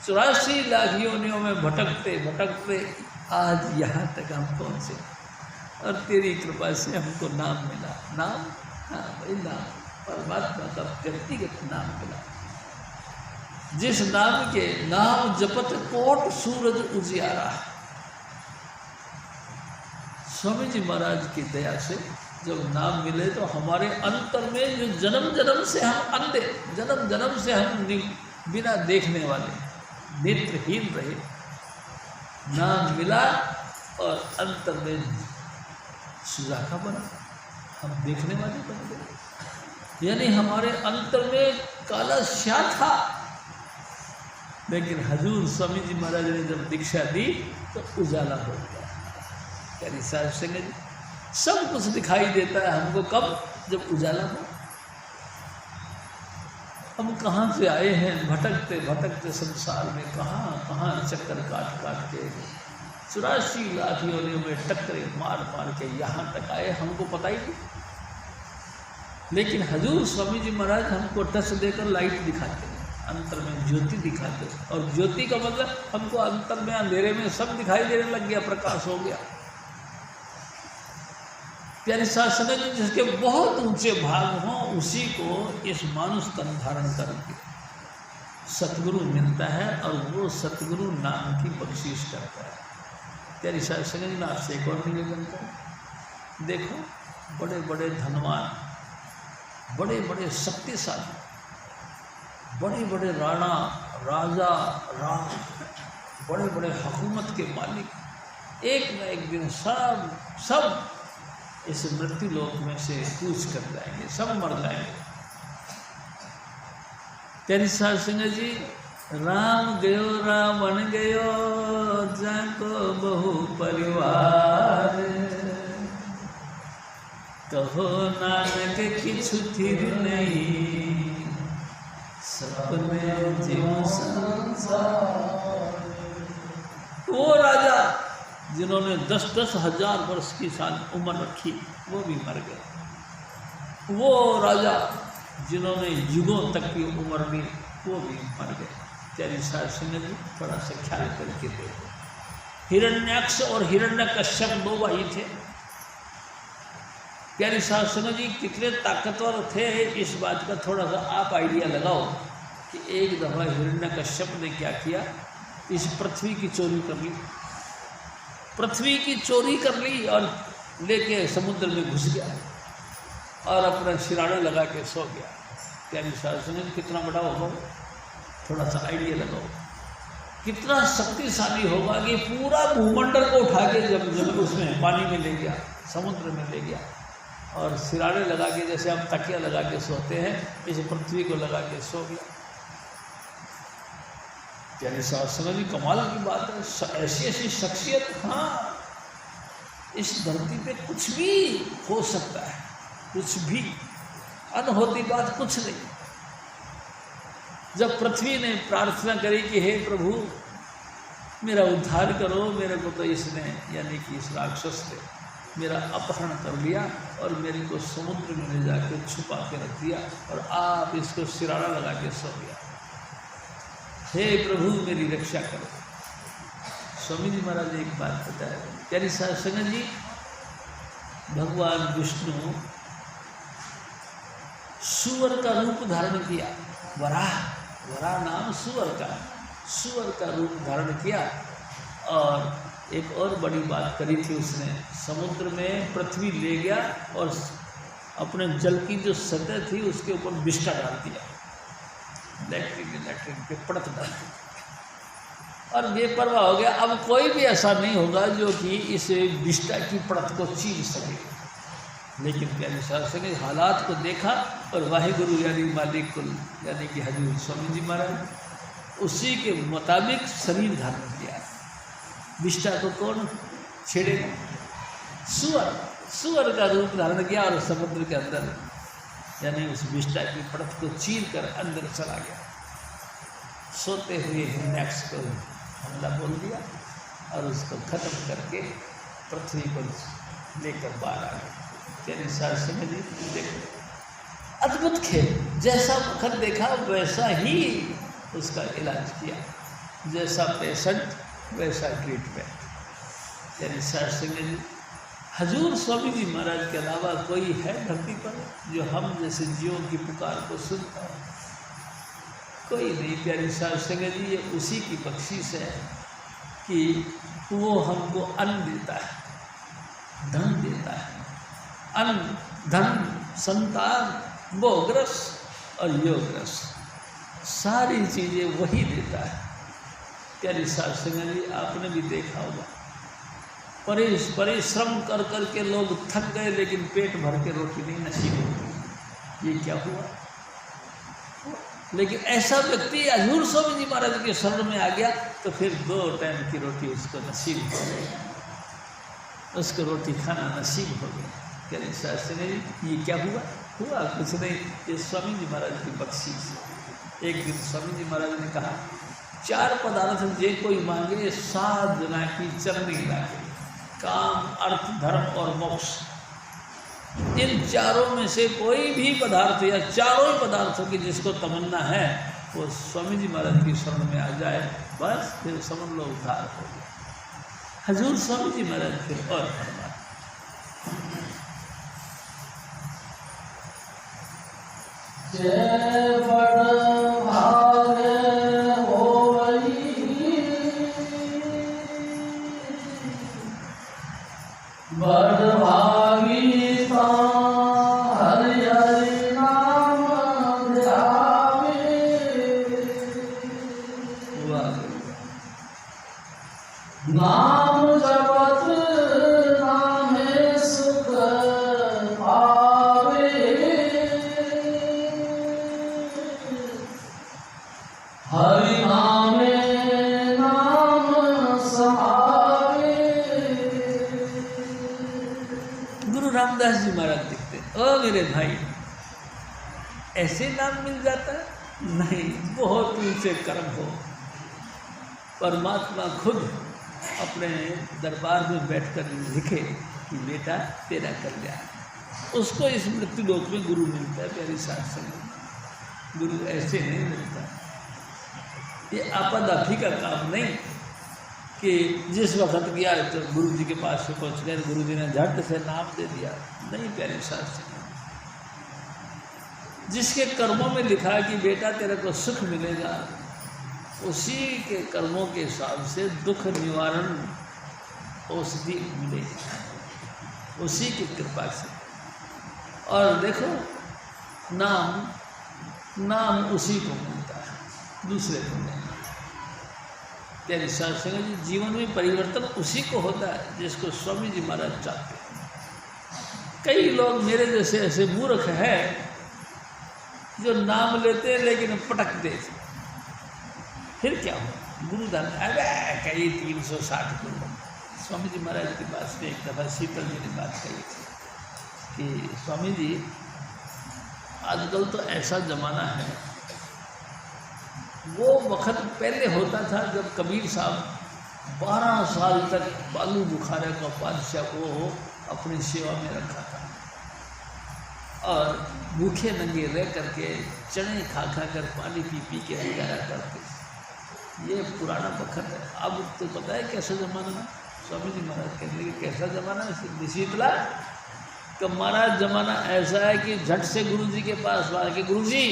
84 लाख योनियों में भटकते भटकते आज यहाँ तक हम पहुँचे और तेरी कृपा से हमको नाम मिला। नाम, हाँ भाई नाम, परमात्मा का व्यक्तिगत नाम मिला, जिस नाम के नाम जपत कोट सूरज उजियारा। स्वामी जी महाराज की दया से जब नाम मिले तो हमारे अंतर में जो जन्म जन्म से हम अंधे, जन्म जन्म से हम बिना देखने वाले नेत्रहीन रहे, नाम मिला और अंतर में सुजाका बना, हम देखने वाले बन गए। यानी हमारे अंतर में काला स्या था, लेकिन हजूर स्वामी जी महाराज ने जब दीक्षा दी तो उजाला हो गया। यानी साहब संग जी सब कुछ दिखाई देता है हमको कब? जब उजाला हो। हम कहाँ से आए हैं, भटकते भटकते संसार में कहाँ कहाँ चक्कर काट काट के 84 लाख योनियों में टक्करे मार मार के यहाँ तक आए, हमको पता ही नहीं। लेकिन हजूर स्वामी जी महाराज हमको टच देकर लाइट दिखाते हैं, अंतर में ज्योति दिखाते हैं। और ज्योति का मतलब हमको अंतर में अंधेरे में सब दिखाई देने लग गया, प्रकाश हो गया। प्यारे साथ संगत जी, जिसके बहुत ऊंचे भाग हों उसी को इस मानुष तन धारण करके सतगुरु मिलता है और वो सतगुरु नाम की बख्शीश करता है। प्यारी साथ संगत जी, आपसे एक और निवेदन करें, देखो बड़े बड़े धनवान, बड़े बड़े शक्तिशाली, बड़े बड़े राणा राजा राज, बड़े बड़े हुकूमत के मालिक एक न एक दिन सब इस मृत्यु लोक में से कूच कर जाएंगे, सब मर जाएंगे। प्यारी साध संगत जी, राम गयो रावण गयो जाको बहु परिवार, कहो नानक किछु थिर नहीं, सपने जीव संसार। वो राजा जिन्होंने 10-10 हजार वर्ष की साल उम्र रखी वो भी मर गए। वो राजा जिन्होंने युगों तक की उम्र ली वो भी मर गए। प्यारी साध संगत जी, थोड़ा सा ख्याल करके देखो, हिरण्याक्ष और हिरण्यकश्यप 2 भाई थे। प्यारी साध संगत जी, कितने ताकतवर थे इस बात का थोड़ा सा आप आइडिया लगाओ कि एक दफ़ा हिरण्यकश्यप ने क्या किया, इस पृथ्वी की चोरी कर ली, पृथ्वी की चोरी कर ली और लेके समुद्र में घुस गया और अपना सिराने लगा के सो गया। प्यारी साध संगत जी, कितना बड़ा होगा, थोड़ा सा आइडिया लगाओ, कितना शक्तिशाली होगा कि पूरा भूमंडल को उठा के जब उसमें पानी में ले गया, समुद्र में ले गया और सिराने लगा के, जैसे हम तकिया लगा के सोते हैं, इस पृथ्वी को लगा के सो गया। प्यारी साध संगत जी, कमाल की बात है, ऐसी ऐसी शख्सियत, हाँ इस धरती पे कुछ भी हो सकता है, कुछ भी, अनहोती बात कुछ नहीं। जब पृथ्वी ने प्रार्थना करी कि हे प्रभु मेरा उद्धार करो, मेरे को तो इसने यानी कि इस राक्षस ने मेरा अपहरण कर लिया और मेरे को समुद्र में ले जाकर छुपा के रख दिया और आप इसको सिराना लगा के सो गया, हे प्रभु मेरी रक्षा करो। स्वामी जी महाराज ने एक बात बताया, प्यारी साध संगत जी, भगवान विष्णु सुअर का रूप धारण किया, वराह नाम सुअर का रूप धारण किया और एक और बड़ी बात करी थी उसने, समुद्र में पृथ्वी ले गया और अपने जल की जो सतह थी उसके ऊपर बिष्टा डाल दिया, लैट्रिन पे पड़त डाल दी और बेपरवाह हो गया। अब कोई भी ऐसा नहीं होगा जो कि इस बिष्टा की पड़त को चीर सके। लेकिन प्यारे साध संगत हालात को देखा और वाहिगुरु यानी मालिक कुल यानी कि हजूर स्वामी जी महाराज उसी के मुताबिक शरीर धारण किया। बिष्टा को कौन छेड़ेगा? सुअर का रूप धारण किया और समुद्र के अंदर यानी उस बिष्टा की पड़त को चीर कर अंदर चला गया। सोते हुए हिरण्याक्ष को हमला बोल दिया और उसको खत्म करके पृथ्वी पर लेकर बाहर आ गया। चलिए साथ समझिए, देखो अद्भुत खेल, जैसा वक्त देखा वैसा ही उसका इलाज किया, जैसा पेशेंट वैसा ट्रीटमेंट। चलिए साथ समझिए, हजूर स्वामी जी महाराज के अलावा कोई है धरती पर जो हम जैसे जीवों की पुकार को सुनता है? कोई नहीं। प्यारी साध संगत जी, ये उसी की बख्शिश है कि वो हमको अन्न देता है, धन देता है, अन्न धन संतान भोगरस और योगरस सारी चीज़ें वही देता है। प्यारी साध संगत जी, आपने भी देखा होगा परिश्रम कर कर के लोग थक गए लेकिन पेट भर के रोटी नहीं नसीब होती, ये क्या हुआ? लेकिन ऐसा व्यक्ति हजूर स्वामी जी महाराज के शरण में आ गया तो फिर 2 टाइम की रोटी उसको नसीब हो गई, उसको रोटी खाना नसीब हो गया। क्या शास्त्र ने ये क्या हुआ? कुछ नहीं, ये स्वामी जी महाराज की बख्शीश। एक दिन स्वामी जी महाराज ने कहा चार पदार्थ जे कोई मांगे सात जना की चरनी लागे, काम, अर्थ, धर्म और मोक्ष। इन चारों में से कोई भी पदार्थ या चारों ही पदार्थों की जिसको तमन्ना है वो स्वामी जी महाराज की शरण में आ जाए, बस फिर समझ लो उद्धार हो गया। हजूर स्वामी जी महाराज फिर और फरमाए, जय बड़ भागे होई, बड़ भागी ता हरि हरि नाम ध्यावे, नाम जपत नामे सुख पावे, हरि नामे नाम समावे। गुरु रामदास जी महाराज लिखते, ओ मेरे भाई, ऐसे नाम मिल जाता है? नहीं, बहुत ऊंचे कर्म हो। परमात्मा खुद अपने दरबार में बैठकर लिखे कि बेटा तेरा कल्याण। उसको इस मृत्यु लोक में गुरु मिलता है। प्यारी साथ संगत, गुरु ऐसे नहीं मिलता। ये आपाधापी का काम नहीं कि जिस वक्त गया तो गुरु जी के पास से पहुँच गए, गुरु जी ने झट से नाम दे दिया। नहीं प्यारे साथ संगत, जिसके कर्मों में लिखा है कि बेटा तेरे को सुख मिलेगा, उसी के कर्मों के हिसाब से दुख निवारण औषधि मिलेगी, उसी की कृपा से। और देखो, नाम उसी को मिलता है, दूसरे को नहीं। तेरे साथ जी, जीवन में परिवर्तन उसी को होता है जिसको स्वामी जी महाराज चाहते हैं। कई लोग मेरे जैसे ऐसे मूर्ख हैं जो नाम लेते हैं लेकिन पटक देते, फिर क्या हो? गुरुदान अरे कई 360 गुरु। स्वामी जी महाराज के पास में एक दफ़ा शीतल जी ने बात कही थी कि स्वामी जी, आजकल तो ऐसा ज़माना है, वो वक्त पहले होता था जब कबीर साहब 12 साल तक बालू बुखारे का बादशाह को अपनी सेवा में रखा था और भूखे नंगे रह करके चने खा कर पानी पी के गुजारा करते। ये पुराना वक्त है। अब तो पता है कैसा ज़माना है? स्वामी जी महाराज कहते हैं कि कैसा ज़माना है शीतला? कि महाराज ज़माना ऐसा है कि झट से गुरु जी के पास आ के, गुरु जी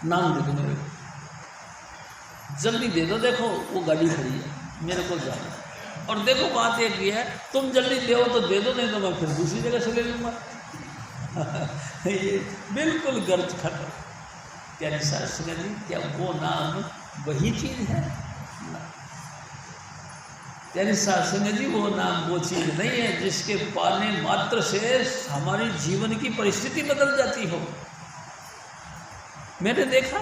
नाम दे दो मेरे को, जल्दी दे दो, देखो वो गाड़ी खड़ी है, मेरे को जाना है। और देखो बात एक ये है, तुम जल्दी दे तो दे दो, नहीं तो मैं फिर दूसरी जगह से ले लूँगा। ये बिल्कुल गर्ज खत्म। क्या शास्त्र जी, क्या वो नाम वही चीज़ है? यानी शास्त्र जी, वो नाम वो चीज़ नहीं है जिसके पाने मात्र से हमारी जीवन की परिस्थिति बदल जाती हो। मैंने देखा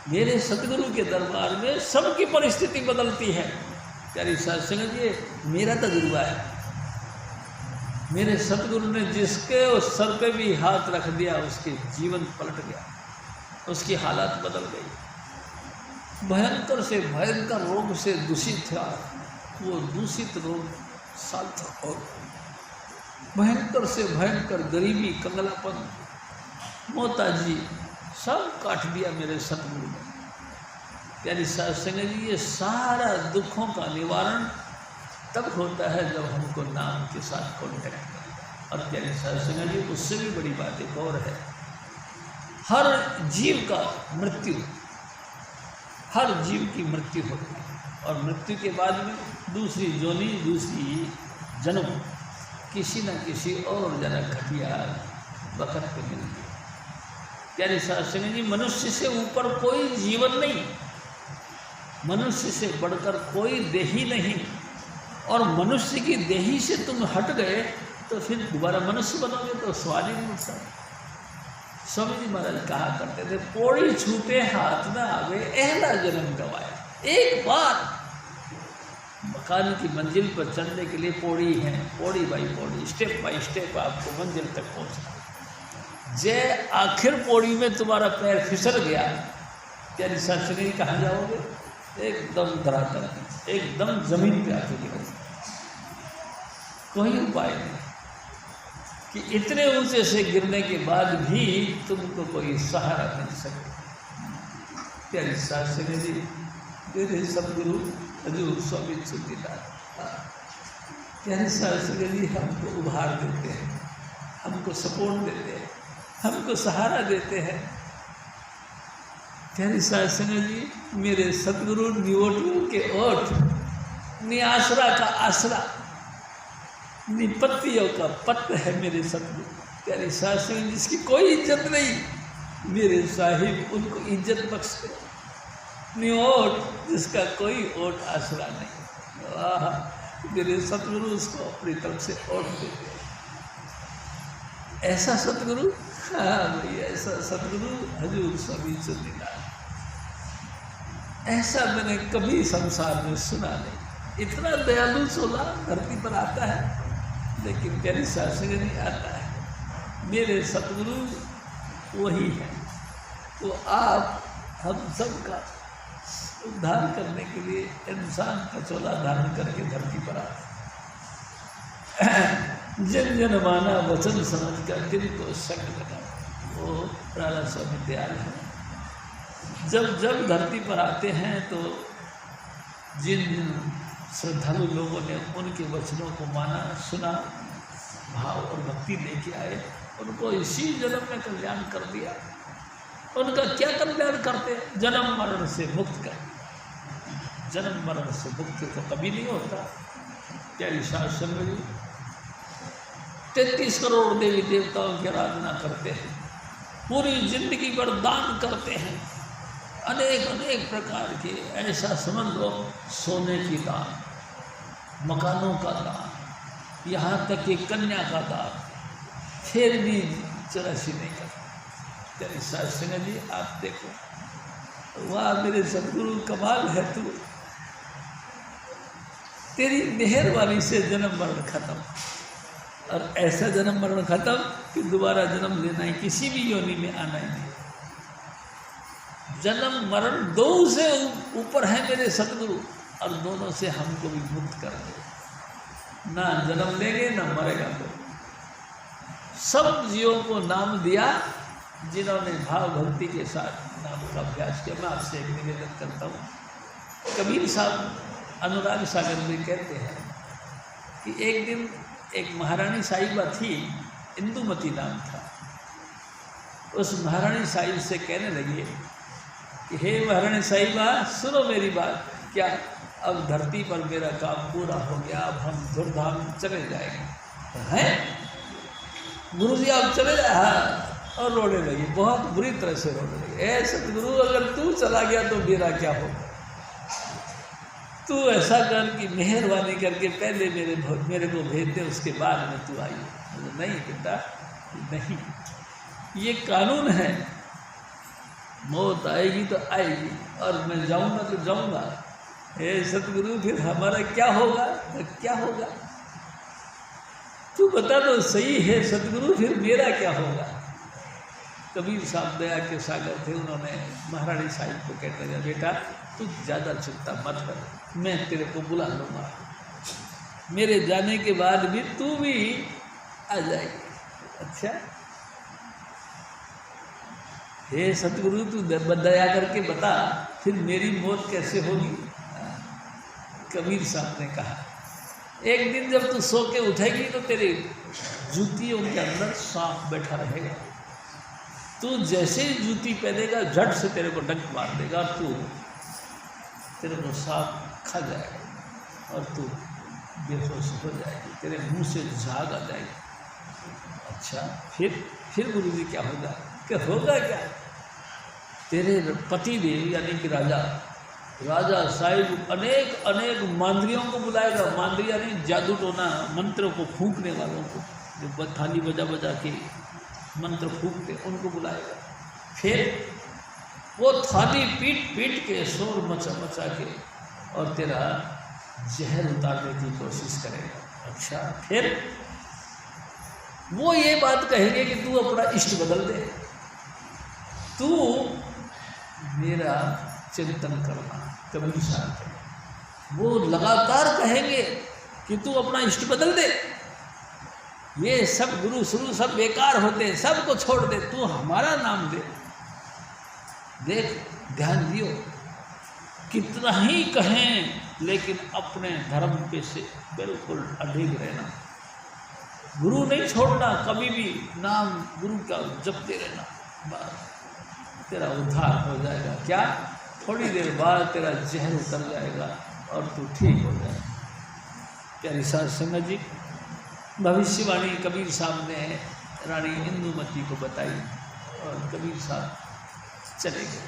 मेरे सतगुरु के दरबार में सबकी परिस्थिति बदलती है। प्यारी शास्त्र जी, मेरा तजुर्बा है। मेरे सतगुरु ने जिसके उस सर पे भी हाथ रख दिया, उसके जीवन पलट गया, उसकी हालत बदल गई। भयंकर से भयंकर रोग से दूषित था, वो दूषित रोग सार्थक हो। भयंकर से भयंकर गरीबी, कंगलापन, मोहताजी सब काट दिया मेरे सतगुरु ने। यानी सत्संग जी, ये सारा दुखों का निवारण तब होता है जब हमको नाम के साथ कॉन्टेक्ट करें। और यानी सत्संग जी, उससे भी बड़ी बात एक और है, हर जीव का मृत्यु, हर जीव की मृत्यु होती है और मृत्यु के बाद में दूसरी जोनी, दूसरी जन्म किसी न किसी और जरा घटिया वक्त पे मिलती है। यानी सत्संग जी, मनुष्य से ऊपर कोई जीवन नहीं, मनुष्य से बढ़कर कोई देही नहीं, और मनुष्य की देही से तुम हट गए तो फिर दोबारा मनुष्य बनोगे तो स्वाद ही नहीं उठता। स्वामी जी महाराज कहा करते थे, पौड़ी छूटे हाथ न आवे, एहला जन्म गवाया। एक बार मकान की मंजिल पर चढ़ने के लिए पौड़ी है, Pauri by Pauri, step by step आपको मंजिल तक पहुंचना। जे आखिर पौड़ी में तुम्हारा पैर फिसल गया प्यारी शास्त्री कहाँ जाओगे? एकदम धरातल, एकदम जमीन पे आके गिरोगे। कोई उपाय नहीं कि इतने ऊंचे से गिरने के बाद भी तुमको कोई सहारा मिल सके। प्यारी शास्त्री जी मेरे सदगुरु हजूर स्वामी चित्तदास प्यारी शास्त्री जी हमको उभार देते हैं, हमको सपोर्ट देते हैं, हमको सहारा देते हैं। प्यारी शास्त्री जी मेरे सदगुरु निवोटियों के ओठ, नि आसरा का आसरा, नि पत्तियों का पत्र है मेरे सदगुरु। प्यारी शास्त्री जिसकी कोई इज्जत नहीं, मेरे साहिब उनको इज्जत बख्श करो। नि ओठ जिसका कोई ओठ आसरा नहीं, वाह मेरे सतगुरु उसको अपनी तरफ से ओठ देते हैं। ऐसा सतगुरु, हाँ भाई ऐसा सतगुरु हजूर स्वामी चित्तदास, ऐसा मैंने कभी संसार में सुना नहीं। इतना दयालु सोला धरती पर आता है, लेकिन प्यारी शास्त्री नहीं आता है। मेरे सतगुरु वही है, तो आप हम सबका उद्धार करने के लिए इंसान का चोला धारण करके धरती पर आते। जन जन माना वचन समझ कर दिल को संग लगा, वो राधा स्वामी दयाल है। जब जब धरती पर आते हैं तो जिन श्रद्धालु लोगों ने उनके वचनों को माना, सुना, भाव और भक्ति लेके आए, उनको इसी जन्म में कल्याण कर दिया। उनका क्या कल्याण करते? जन्म मरण से मुक्त कर। जन्म मरण से मुक्ति तो कभी नहीं होता। प्यारी शास्त्री जी 33 करोड़ देवी देवताओं की आराधना करते हैं, पूरी जिंदगी पर दान करते हैं, अनेक अनेक प्रकार के, ऐसा समझ लो सोने की दान, मकानों का दान, यहाँ तक कि कन्या का दान, फिर भी चौरासी नहीं करते। तेरे शास्त्री जी आप देखो, वाह मेरे सदगुरु कमाल है तू, तेरी मेहरबानी से जन्म मरण खत्म, और ऐसा जन्म मरण खत्म कि दोबारा जन्म लेना ही, किसी भी योनि में आना ही नहीं। जन्म मरण दो से ऊपर है मेरे सदगुरु, और दोनों से हमको भी मुक्त कर दे। ना जन्म लेंगे ना मरेगा कोई। सब जीवों को नाम दिया जिन्होंने भाव भक्ति के साथ नाम का अभ्यास किया। मैं आपसे एक निवेदन करता हूँ। कबीर साहब अनुराग सागर में कहते हैं कि एक दिन एक महारानी साहिबा थी, इंदुमती नाम था। उस महारानी साहिब से कहने लगे कि हे महारानी साहिबा सुनो मेरी बात, क्या अब धरती पर मेरा काम पूरा हो गया, अब हम धूमधाम चले जाएंगे। हैं गुरुजी आप चले जाए? हाँ। और रोने लगी, बहुत बुरी तरह से रोने लगी। ऐ सतगुरु अगर तू चला गया तो मेरा क्या होगा? तू ऐसा कर कि मेहरबानी करके पहले मेरे को भेज दे, उसके बाद में तू आई। नहीं बेटा नहीं, ये कानून है, मौत आएगी तो आएगी, और मैं जाऊंगा तो जाऊंगा। हे सतगुरु फिर हमारा क्या होगा? क्या होगा तू बता दो सही है सतगुरु, फिर मेरा क्या होगा? कबीर साहब दया के सागर थे, उन्होंने महारानी साहिब को कहते हैं बेटा तू ज़्यादा चिंता मत कर, मैं तेरे को बुला लूँगा, मेरे जाने के बाद भी तू भी आ जाएगी। अच्छा हे सतगुरु तू दया करके बता फिर मेरी मौत कैसे होगी? कबीर साहब ने कहा एक दिन जब तू सो के उठेगी तो तेरे जूतियों के अंदर सांप बैठा रहेगा, तू जैसे ही जूती पहनेगा झट से तेरे को डंक मार देगा, और तेरे को सांप खा जाएगा और तू बेहोश हो जाएगी, तेरे मुंह से झाग आ जाएगी। अच्छा फिर गुरुजी क्या होगा? क्या होगा? क्या तेरे पति देव यानी कि राजा साहिब अनेक अनेक मांद्रियों को बुलाएगा। मांद्री यानी जादू टोना मंत्रों को फूंकने वालों को, जो थाली बजा बजा के मंत्र फूंकते उनको बुलाएगा। फिर वो थाली पीट पीट के शोर मचा मचा के और तेरा जहर उतारने की कोशिश करेगा। अच्छा फिर वो ये बात कहेंगे कि तू अपना इष्ट बदल दे, तू मेरा चिंतन करना। कबीर साहब वो लगातार कहेंगे कि तू अपना इष्ट बदल दे, ये सब गुरु शुरू सब बेकार होते हैं, सबको छोड़ दे, तू हमारा नाम दे। देख ध्यान दियो, कितना ही कहें लेकिन अपने धर्म पे से बिल्कुल अडिग रहना, गुरु नहीं छोड़ना, कभी भी नाम गुरु का जपते रहना, बस तेरा उद्धार हो जाएगा। क्या थोड़ी देर बाद तेरा जहर उतर जाएगा और तू ठीक हो जाएगा। प्यारी साध संगत जी, भविष्यवाणी कबीर साहब ने रानी इंदुमती को बताई और कबीर साहब चले गए।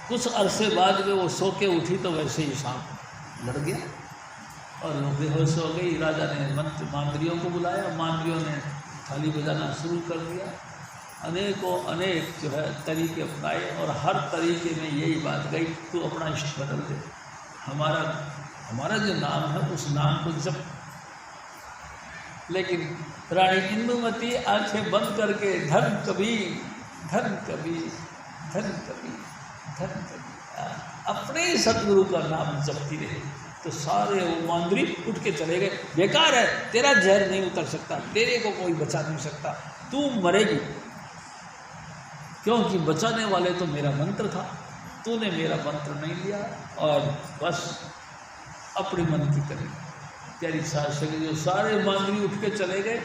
कुछ अरसे बाद में वो सो के उठी तो वैसे ही सांप लड़ गया और वो बेहोश हो गई। राजा ने मंत्र मांद्रियों को बुलाया, मांद्रियों ने थाली बजाना शुरू कर दिया। अनेकों अनेक जो है तरीके अपनाए और हर तरीके में यही बात गई, तू अपना इष्ट बदल दे, हमारा जो नाम है उस नाम को जप। लेकिन रानी इंदुमती आंखें बंद करके धन कबीर धन कबीर धन कबीर धन कबीर अपने ही सतगुरु का नाम जपती रही। तो सारे वो मांद्री उठ के चले गए, बेकार है, तेरा जहर नहीं उतर सकता, तेरे को कोई बचा नहीं सकता, तू मरेगी, क्योंकि बचाने वाले तो मेरा मंत्र था, तूने मेरा मंत्र नहीं लिया और बस अपने मन की करी। प्यारी सास जो सारे मांद्री उठ के चले गए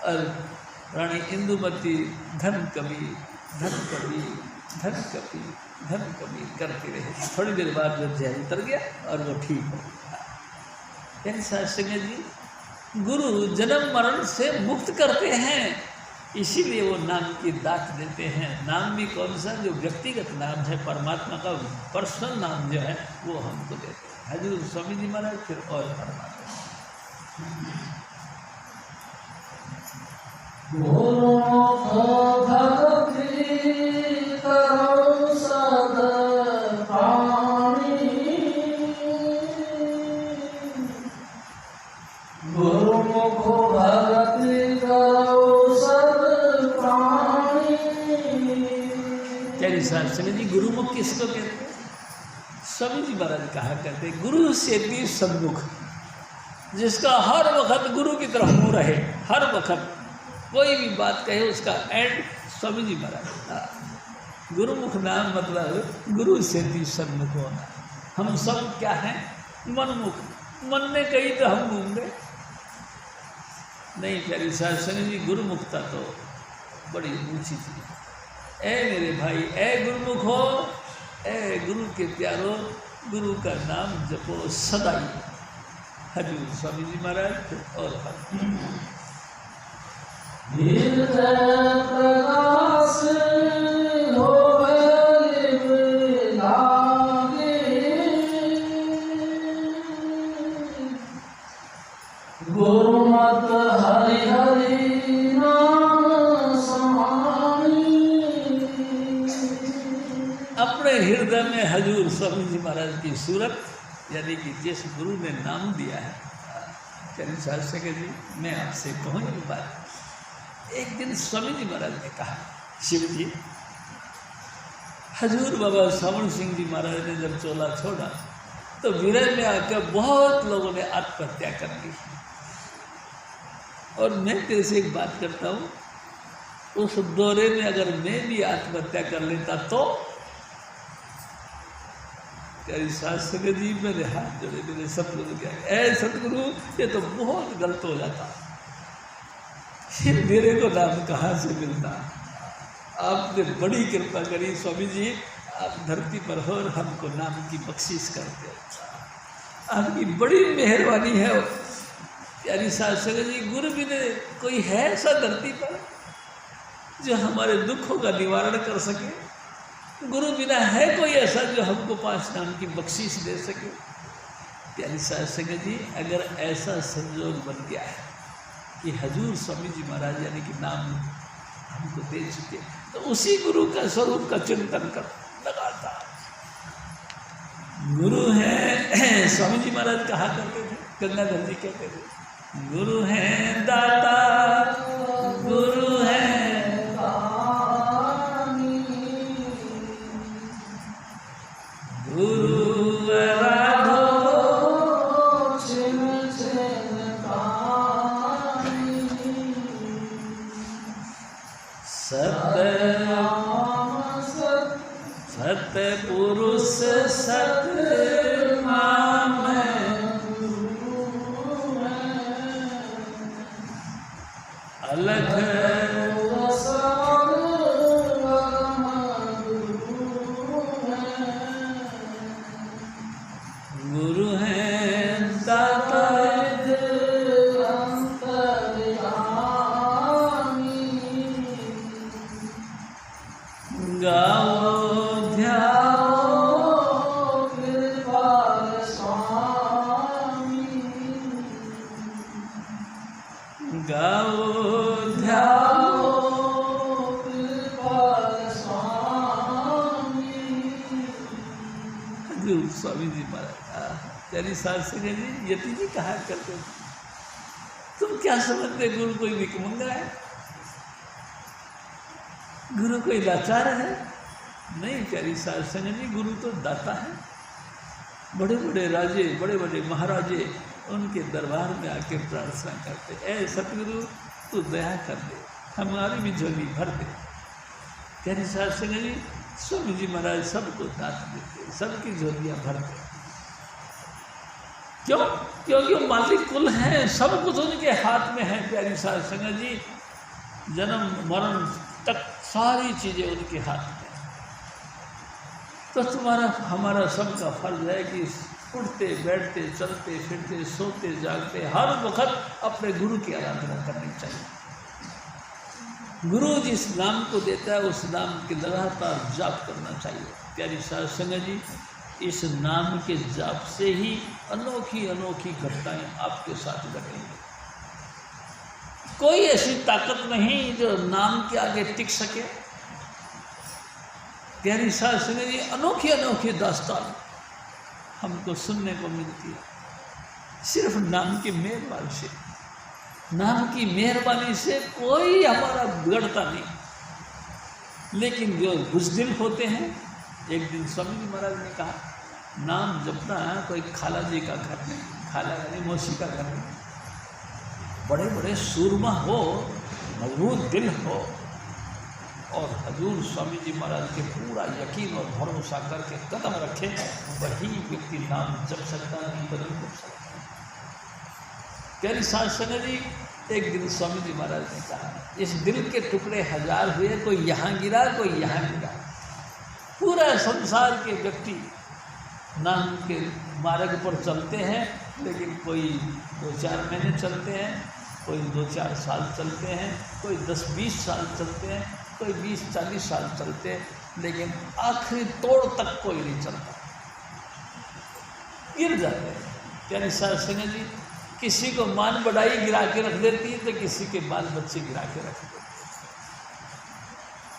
और रानी इंदुमती धन कबीर धन कबीर धन कबीर धन कबीर करती रही। थोड़ी देर बाद जब जहर उतर गया और वो ठीक हो गया। प्यारी सास जी, गुरु जन्म मरण से मुक्त करते हैं, इसीलिए वो नाम की दात देते हैं। नाम भी कौन सा, जो व्यक्तिगत नाम है, परमात्मा का पर्सनल नाम जो है वो हमको देते हैं। हजूर स्वामी जी महाराज फिर और परमात्मा। जी गुरुमुख किसको कहते हैं? स्वामी जी महाराज कहा करते, गुरु से भी सन्मुख, जिसका हर वक्त गुरु की तरफ मुँह रहे, हर वक्त कोई भी बात कहे उसका एंड स्वामी जी महाराज। गुरुमुख नाम मतलब गुरु से भी सन्मुख होना। हम सब क्या हैं? मनमुख, मन ने कही तो हम घूम गए। नहीं प्यारी शासन जी, गुरुमुखता तो बड़ी ऊंची चीज। ए मेरे भाई, ए गुरुमुख हो, ए गुरु के प्यारो, गुरु का नाम जपो सदा ही। हजूर स्वामी जी महाराज और गुरुमत हरि हरि नाम समानी। अपने हृदय में हजूर स्वामी जी महाराज की सूरत, यानी कि जिस गुरु ने नाम दिया है। चलिए शास्त्री के जी, मैं आपसे कहूँ ये बात। एक दिन स्वामी जी महाराज ने कहा, शिव जी, हजूर बाबा श्रवण सिंह जी महाराज ने जब चोला छोड़ा तो विरह में आकर बहुत लोगों ने आत्महत्या कर ली, और मैं तेरे से एक बात करता हूँ, उस दौरे में अगर मैं भी आत्महत्या कर लेता तो? तेरी शास्त्र जी मेरे हाथ जोड़े, मेरे सतगुरु क्या, ऐ सतगुरु ये तो बहुत गलत हो जाता, मेरे को नाम कहाँ से मिलता? आपने बड़ी कृपा करी स्वामी जी, आप धरती पर हो और हमको नाम की बख्शिश करते, आपकी बड़ी मेहरबानी है। प्यारी शास्त्र जी, गुरु भी ने कोई है ऐसा धरती पर जो हमारे दुखों का निवारण कर सके? गुरु बिना है कोई ऐसा जो हमको 5 नाम की बख्शीश दे सके? प्यारी शास्त्र जी, अगर ऐसा संजोग बन गया है कि हजूर स्वामी जी महाराज यानी कि नाम हमको दे चुके, तो उसी गुरु का स्वरूप का चिंतन कर लगाता। गुरु है, स्वामी जी महाराज कहा करते थे, गंगाधर जी कहते थे, गुरु है दाता, गुरु है सतपुरुष सतनाम अलख गुरु हैं दाता गाओ स्वामी जी महाराज यानी साधु जी यति जी कहा करते थे, तुम क्या समझते गुरु कोई भिखमंगा है, गुरु कोई लाचार है? नहीं प्यारी साधु संगत जी, गुरु तो दाता है। बड़े बड़े राजे, बड़े बड़े महाराजे उनके दरबार में आके प्रार्थना करते, ऐ सतगुरु तू दया कर दे, हमारी भी झोली भर दे। प्यारी साधु संगत जी, स्वामी जी महाराज सबको दात देते, सबकी झोलियाँ भरते। क्यों? क्योंकि वो मालिक कुल हैं, सब कुछ उनके हाथ में है। प्यारी साधु संगत जी, जन्म मरण तक सारी चीज़ें उनके हाथ में। तो तुम्हारा हमारा सबका फर्ज है कि उठते बैठते चलते फिरते सोते जागते हर वक्त अपने गुरु की आराधना करनी चाहिए। गुरु जिस नाम को देता है उस नाम के लगातार जाप करना चाहिए। प्यारी साधु संगत जी, इस नाम के जाप से ही अनोखी अनोखी घटनाएं आपके साथ घटेंगी। कोई ऐसी ताकत नहीं जो नाम के आगे टिक सके। प्यारी साधु संगत जी, अनोखी अनोखी दास्तान हमको सुनने को मिलती है सिर्फ नाम की मेहरबानी से। नाम की मेहरबानी से कोई हमारा बिगड़ता नहीं, लेकिन जो बुज़दिल होते हैं, एक दिन स्वामी जी महाराज ने कहा नाम जपना है कोई खाला जी का घर नहीं, खाला यानी मौसी का घर नहीं। बड़े बड़े सूरमा हो, मजबूत दिल हो और हजूर स्वामी जी महाराज के पूरा यकीन और भरोसा करके कदम रखे, वही व्यक्ति नाम जप सकता नहीं बदल जप सकता। प्यारी साधु संगत जी, एक दिन स्वामी जी महाराज ने कहा इस दिल के टुकड़े हजार हुए, कोई यहाँ गिरा कोई यहाँ गिरा। पूरा संसार के व्यक्ति नाम के मार्ग पर चलते हैं, लेकिन कोई 2-4 महीने चलते हैं, कोई 2-4 साल चलते हैं, कोई 10-20 साल चलते हैं, कोई 20-40 साल चलते हैं, लेकिन आखिरी तोड़ तक कोई नहीं चलता, गिर जाते हैं। प्यारी साधु संगत जी, किसी को मान बढ़ाई गिरा के रख देती है तो किसी के बाल बच्चे गिरा के रख देते हैं।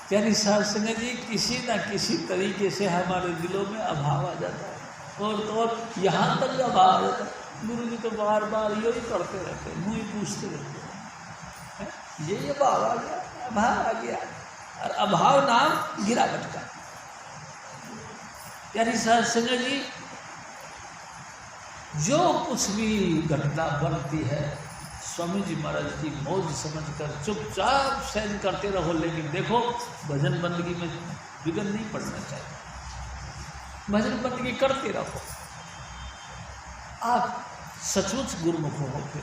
प्यारी साधु संगत जी, किसी न किसी तरीके से हमारे दिलों में अभाव आ जाता है और यहाँ तक अभाव आ जाता है। गुरु जी तो बार बार यही करते रहते हैं, मुँह ही पूछते रहते हैं, ये अभाव आ गया, अभाव आ गया, और अभाव नाम गिरावट का। प्यारी साधु संगत जी, जो कुछ भी घटना बनती है स्वामी जी महाराज की मौज समझकर चुपचाप सहन करते रहो, लेकिन देखो भजन बंदगी में विघ्न नहीं पड़ना चाहिए। भजन बंदगी करते रहो, आप सचमुच गुरुमुख हो। फिर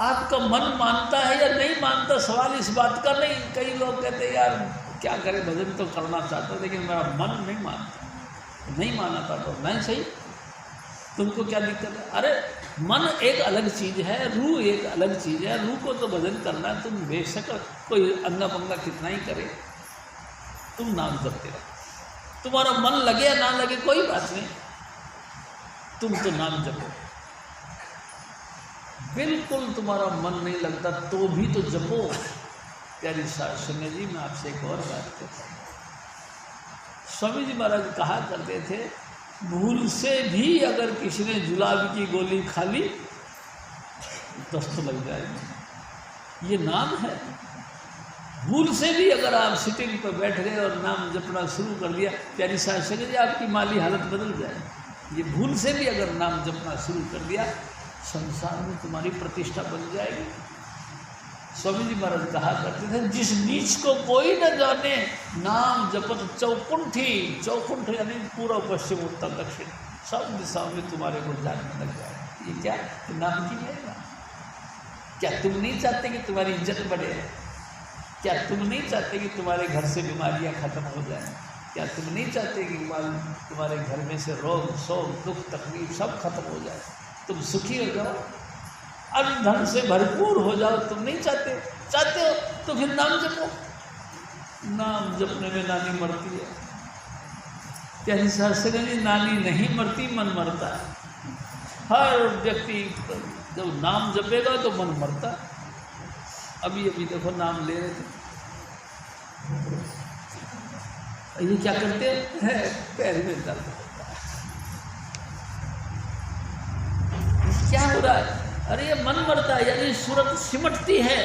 आपका मन मानता है या नहीं मानता, सवाल इस बात का नहीं। कई लोग कहते हैं यार क्या करें, भजन तो करना चाहता लेकिन मेरा मन नहीं मानता, नहीं माना था तो नहीं सही, तुमको क्या दिक्कत है? अरे मन एक अलग चीज़ है, रूह एक अलग चीज़ है। रूह को तो भजन करना है, तुम बेशक कोई अंगा पंगा कितना ही करे, तुम नाम जपते रहो। तुम्हारा मन लगे या ना लगे कोई बात नहीं, तुम तो नाम जपो। बिल्कुल तुम्हारा मन नहीं लगता तो भी तो जपो। प्यारी साधु संगत जी, मैं आपसे एक और बात कहता हूँ। स्वामी जी महाराज कहा करते थे, भूल से भी अगर किसी ने जुलाब की गोली खा ली दस्त लग जाएगी। ये नाम है। भूल से भी अगर आप सिटिंग पर बैठ गए और नाम जपना शुरू कर दिया, प्यारी साधु संगत जी, आपकी माली हालत बदल जाएगी। ये भूल से भी अगर नाम जपना शुरू कर दिया, संसार में तुम्हारी प्रतिष्ठा बन जाएगी। स्वामी जी महाराज कहा करते थे, जिस नीच को कोई न जाने, नाम जपत चौकुंठी। चौकुंठ यानी पूर्व पश्चिम उत्तर दक्षिण सब दिशाओं में तुम्हारे को जानने लग जाए। ये क्या नाम की है ना? क्या तुम नहीं चाहते कि तुम्हारी इज्जत बढ़े? क्या तुम नहीं चाहते कि तुम्हारे घर से बीमारियां खत्म हो जाएं? क्या तुम नहीं चाहते कि तुम्हारे घर में से रोग शोक दुख तकलीफ सब खत्म हो जाए, तुम सुखी हो जाओ, अन्न धन से भरपूर हो जाओ? तुम नहीं चाहते? चाहते हो तो फिर नाम जपो। नाम जपने में नानी मरती है। क्या शास्त्र जी नानी नहीं मरती, मन मरता है। हर व्यक्ति जब नाम जपेगा तो मन मरता है। अभी अभी देखो नाम ले रहे थे, ये क्या करते हैं, पैर में दर्द होता है। क्या हो रहा है? अरे ये मन मरता है, यानी सूरत सिमटती है,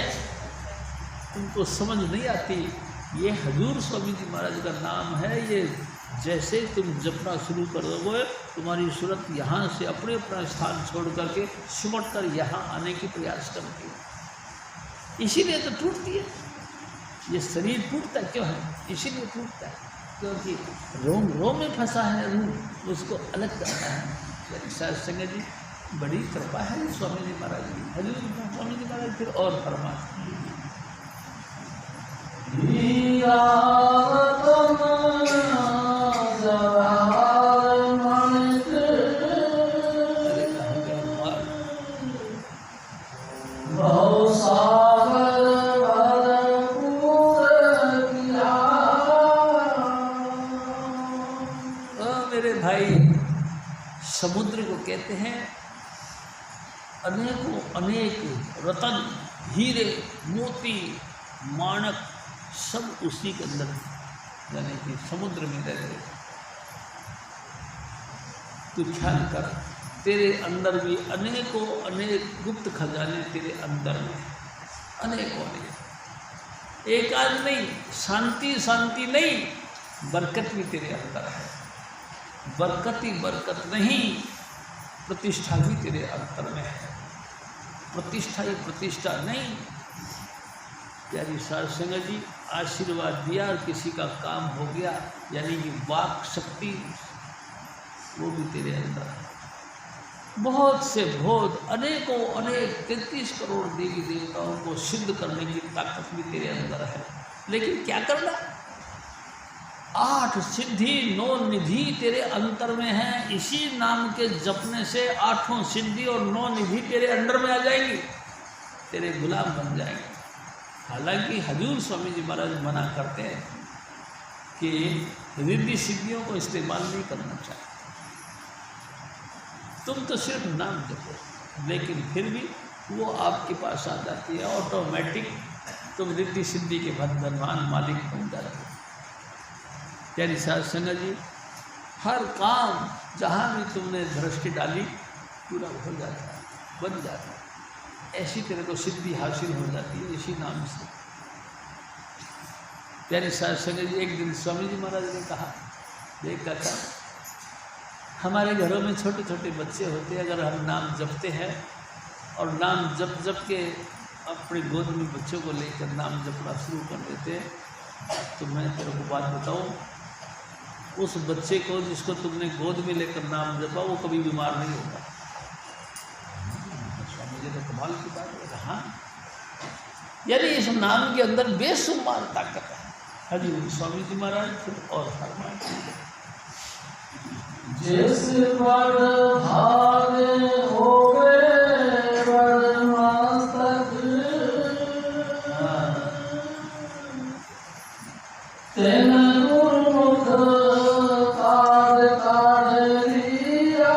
तुमको समझ नहीं आती। ये हजूर स्वामी जी महाराज का नाम है। ये जैसे तुम जपना शुरू कर दोगे, तुम्हारी सूरत यहाँ से अपने अपना स्थान छोड़ करके सिमट कर यहाँ आने की प्रयास करती है। इसीलिए तो टूटती है। ये शरीर टूटता क्यों है? इसीलिए टूटता है क्योंकि रोम रोम में फंसा है रूह, उसको अलग करना है। साध संगत जी बड़ी कृपा है स्वामी जी महाराज की। हजूर स्वामी जी महाराज फिर और फरमाते मेरे भाई, समुद्र को कहते हैं अनेकों अनेक रतन हीरे मोती माणक सब उसी के अंदर, यानी कि समुद्र में रह रहे। तू ख्याल कर, तेरे अंदर भी अनेकों अनेक गुप्त खजाने तेरे अंदर में, अनेकों अनेक। एक आज नहीं, शांति शांति नहीं, बरकत भी तेरे अंदर है। बरकत ही बरकत नहीं, प्रतिष्ठा भी तेरे अंतर में है। प्रतिष्ठा ही प्रतिष्ठा नहीं। प्यारी साध संगत जी, आशीर्वाद दिया और किसी का काम हो गया, यानी कि वाक शक्ति वो भी तेरे अंदर है। बहुत से बहुत अनेकों अनेक 33 करोड़ देवी देवताओं को सिद्ध करने की ताकत भी तेरे अंदर है। लेकिन क्या करना? 8 सिद्धि 9 निधि तेरे अंतर में है। इसी नाम के जपने से 8 सिद्धि और 9 निधि तेरे अंदर में आ जाएंगी, तेरे गुलाम बन जाएंगे। हालांकि हजूर स्वामी जी महाराज मना करते हैं कि रिद्धि सिद्धियों को इस्तेमाल नहीं करना चाहिए। तुम तो सिर्फ नाम जपो, लेकिन फिर भी वो आपके पास आ जाती है ऑटोमेटिक। तुम रिद्धि सिद्धि के धनवान मालिक बन जाते हो। यानी साध संगत जी, हर काम जहाँ भी तुमने दृष्टि डाली पूरा हो जाता है, बन जाता है। ऐसी तरह को सिद्धि हासिल हो जाती है इसी नाम से। यानी साध संगत जी, एक दिन स्वामी जी महाराज ने कहा, देखा था हमारे घरों में छोटे छोटे बच्चे होते हैं, अगर हम नाम जपते हैं और नाम जप जप के अपने गोद में बच्चों को लेकर नाम जपना शुरू कर देते हैं, तो मैं तेरे को बात बताऊँ, उस बच्चे को जिसको तुमने गोद में लेकर नाम जपा वो कभी बीमार नहीं होगा। स्वामी जी ने कमाल की बात है। हाँ, यानी इस नाम के अंदर बेशुमार ताकत है। हजूर स्वामी जी महाराज फिर और फरमाते हैं, जिस पर भागे होवे मस्तक, तेन गुरुमुख काढ़ काढ़ लिया।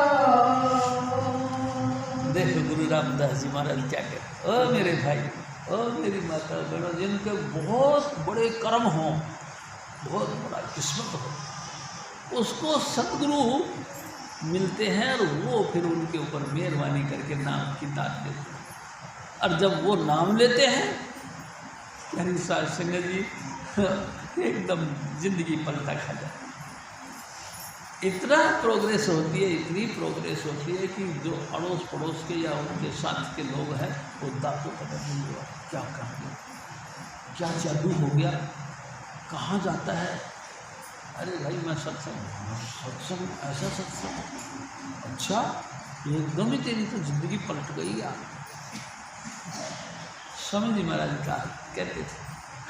देखो गुरु रामदास जी महाराज क्या कहते, ओ मेरे भाई, ओ मेरी माता बहनों, जिनके बहुत बड़े कर्म हों, बहुत बड़ा किस्मत हो, उसको सतगुरु मिलते हैं और वो फिर उनके ऊपर मेहरबानी करके नाम की दात देते हैं। और जब वो नाम लेते हैं, यानी साध संगत जी एकदम जिंदगी पलटा खा जाती। इतना प्रोग्रेस होती है, इतनी प्रोग्रेस होती है कि जो अड़ोस पड़ोस के या उनके साथ के लोग हैं वो दांतों पता नहीं हुआ क्या कर गया, क्या जादू हो गया, कहाँ जाता है। अरे भाई मैं सत्संग ऐसा सत्संग, अच्छा एकदम ही तेरी तो जिंदगी पलट गई यार। स्वामी जी महाराज का कहते थे,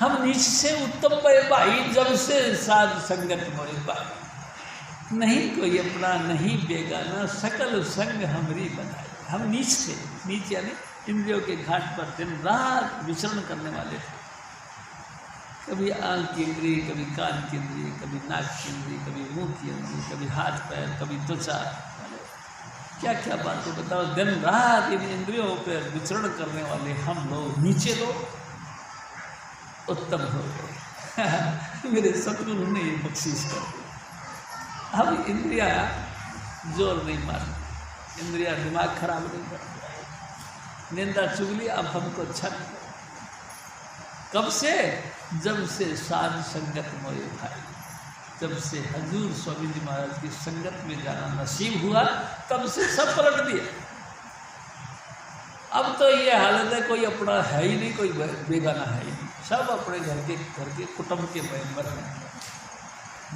हम नीच से उत्तम पे भाई, जब से साध संगत मोरे भाई, नहीं कोई अपना नहीं बेगाना, सकल संग हमरी बनाई। हम नीच से, नीच यानी इंद्रियों के घाट पर दिन रात विचरण करने वाले थे। कभी आँख की इंद्रिय, कभी कान की इंद्रिय, कभी नाक की इंद्रिय, कभी मुंह की इंद्रिय, कभी हाथ पैर, कभी त्वचा, क्या क्या बातें बताओ। दिन रात इन इंद्रियों पर विचरण करने वाले हम लोग, नीचे लोग उत्तम हो गए। मेरे सतगुरु ने ये बख्शीश कर दी। हम इंद्रिया जोर नहीं मारती, इंद्रिया दिमाग खराब नहीं करती, निंदा चुगली अब हमको अच्छा नहीं। कब से? जब से साध संगत मोए भाई, जब से हजूर स्वामी जी महाराज की संगत में जाना नसीब हुआ, तब से सब पलट दिया। अब तो ये हालत है, कोई अपना है ही नहीं, कोई बेगाना है ही नहीं, सब अपने घर के कुटुंब के मेंबर हैं।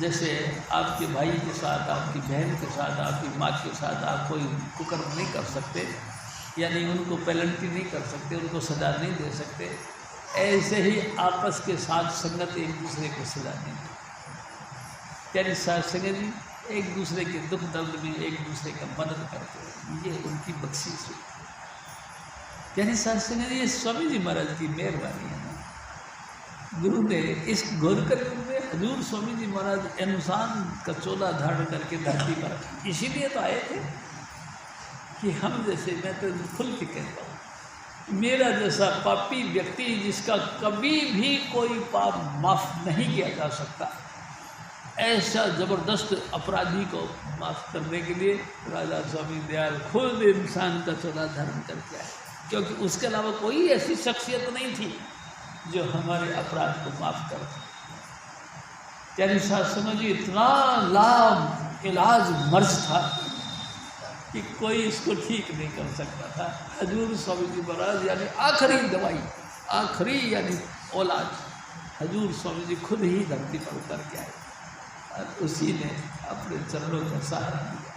जैसे आपके भाई के साथ, आपकी बहन के साथ, आपकी माँ के साथ आप कोई कुकर्म नहीं कर सकते, यानी उनको पेनल्टी नहीं कर सकते, उनको सजा नहीं दे सकते, ऐसे ही आपस के साथ संगत एक दूसरे को सजा नहीं देती। यानी साथ संगत जी एक दूसरे के दुख दर्द में एक दूसरे का मदद करते हैं, ये उनकी बख्शीश है। यानी साथ संगत ये स्वामी जी महाराज की मेहरबानी है। गुरु ने इस घोर कलयुग में हजूर स्वामी जी महाराज इंसान का चोला धारण करके धरती पर, इसीलिए तो आए थे कि हम जैसे, मैं तो खुल के कहता हूँ, मेरा जैसा पापी व्यक्ति जिसका कभी भी कोई पाप माफ़ नहीं किया जा सकता, ऐसा ज़बरदस्त अपराधी को माफ़ करने के लिए राजा स्वामी दयाल खुद इंसान का चोला धारण करके आए, क्योंकि उसके अलावा कोई ऐसी शख्सियत नहीं थी जो हमारे अपराध को माफ़ कर। यानी शास्त्रों में इतना लाभ इलाज मर्ज था कि कोई इसको ठीक नहीं कर सकता था। हजूर स्वामी जी महाराज यानी आखिरी दवाई, आखिरी यानी औलाद, हजूर स्वामी जी खुद ही धरती पर उतर के आए और उसी ने अपने चरणों का सहारा दिया।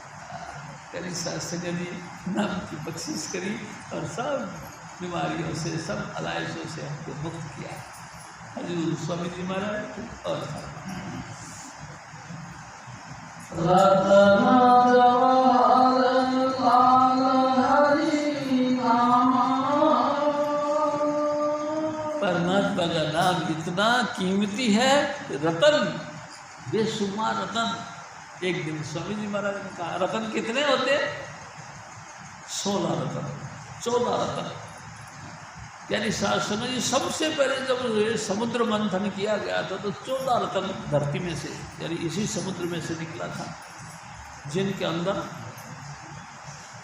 यानी शास्त्रों जी नाम की बख्शिश करी और सब बीमारियों से, सब अलाइशों से हमको मुक्त किया हजूर स्वामी जी महाराज। और परमात्मा का नाम इतना कीमती है, रतन, बेशुमार रतन। एक दिन स्वामी जी महाराज ने कहा, रतन कितने होते? 16 रतन, 14 रतन। यानी शास्त्रों में सबसे पहले जब समुद्र मंथन किया गया था तो 14 रतन धरती में से, यानी इसी समुद्र में से निकला था, जिनके अंदर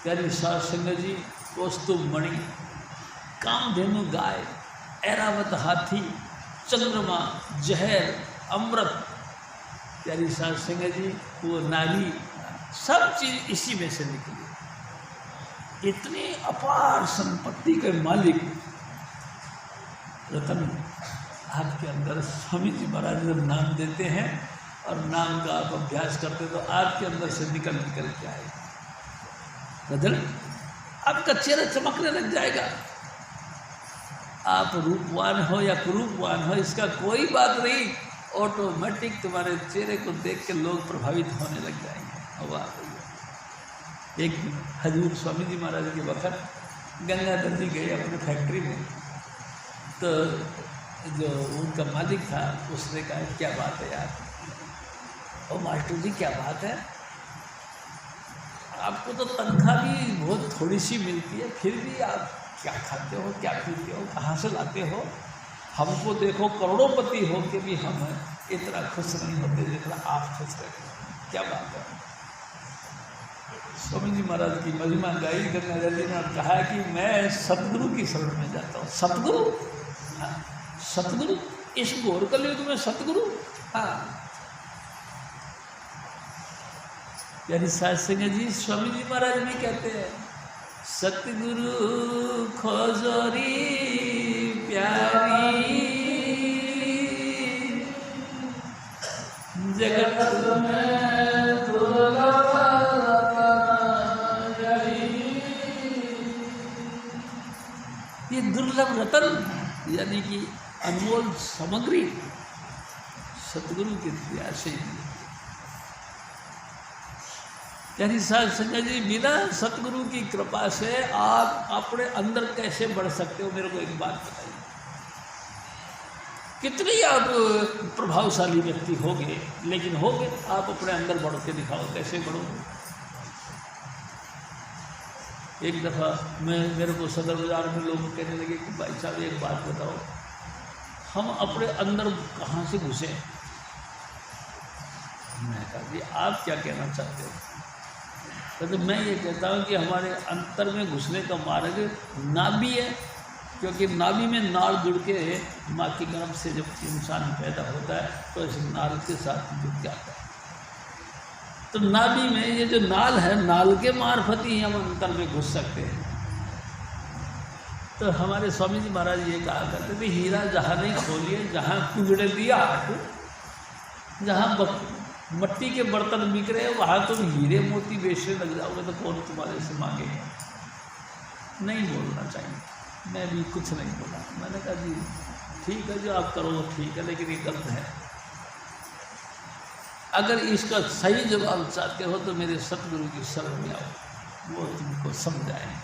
यानी शास्त्रों जी कौस्तुभ मणि, कामधेनु गाय, ऐरावत हाथी, चंद्रमा, जहर, अमृत, यानी शास्त्रों जी वो नारी, सब चीज़ इसी में से निकली। इतनी अपार संपत्ति के मालिक रतन आपके अंदर स्वामी जी महाराज जब नाम देते हैं और नाम का आप अभ्यास करते तो आपके अंदर से निकल के आए, बदल आपका चेहरा चमकने लग जाएगा। आप रूपवान हो या कुरूपवान हो, इसका कोई बात नहीं, ऑटोमेटिक तुम्हारे चेहरे को देख के लोग प्रभावित होने लग जाएंगे। वाह! एक दिन हजूर स्वामी जी महाराज के वक्त गंगाधर जी गए अपने फैक्ट्री में, तो जो उनका मालिक था उसने कहा, क्या बात है यार, ओ मास्टर जी क्या बात है, आपको तो तनख्वाह भी बहुत थोड़ी सी मिलती है, फिर भी आप क्या खाते हो, क्या पीते हो, कहाँ से लाते हो, हमको देखो करोड़ोंपति हो के भी हम इतना खुश नहीं होते जितना आप खुश रहते, क्या बात है। स्वामी जी महाराज की महिमा गाई गंगाधर जी ने और कहा कि मैं सतगुरु की शरण में जाता हूँ। सतगुरु? हाँ, सतगुरु, इस घोर कलयुग में सतगुरु? हाँ। यानी साध संगत जी स्वामी जी महाराज भी कहते हैं, सतगुरु खोजोरी प्यारी जगत में दुर्लभ ये दुर्लभ रतन यानी कि अनमोल सामग्री सतगुरु की दया से यानी साध संगत जी बिना सतगुरु की कृपा से आप अपने अंदर कैसे बढ़ सकते हो? मेरे को एक बात बताइए, कितने आप प्रभावशाली व्यक्ति होगे, लेकिन होगे आप अपने अंदर बढ़ के दिखाओ, कैसे बढ़ोगे? एक दफ़ा मेरे को सदर बाजार में लोग कहने लगे कि भाई साहब एक बात बताओ, हम अपने अंदर कहाँ से घुसे? मैं कहा जी आप क्या कहना चाहते हो? तो मैं ये कहता हूँ कि हमारे अंतर में घुसने का मार्ग नाभि है, क्योंकि नाभि में नाल जुड़ के माँ के गर्भ से जब इंसान पैदा होता है तो इस नाल के साथ जुड़ जाता है। तो नाभि में ये जो नाल है, नाल के मार्फत ही हम अंतर में घुस सकते हैं। तो हमारे स्वामी जी महाराज ये कहा करते थे, हीरा जहाँ नहीं खोलिए, जहाँ कुंजड़े दिया हाथ, जहाँ मट्टी के बर्तन बिक रहे हैं वहाँ तुम हीरे मोती बेचने लग जाओगे तो कौन तुम्हारे से मांगेगा? नहीं बोलना चाहिए। मैं भी कुछ नहीं बोला। मैंने कहा जी ठीक है, जो आप करो वो ठीक है, लेकिन ये गलत है। अगर इसका सही जवाब चाहते हो तो मेरे सतगुरु की शरण में आओ, वो तुमको समझाएंगे।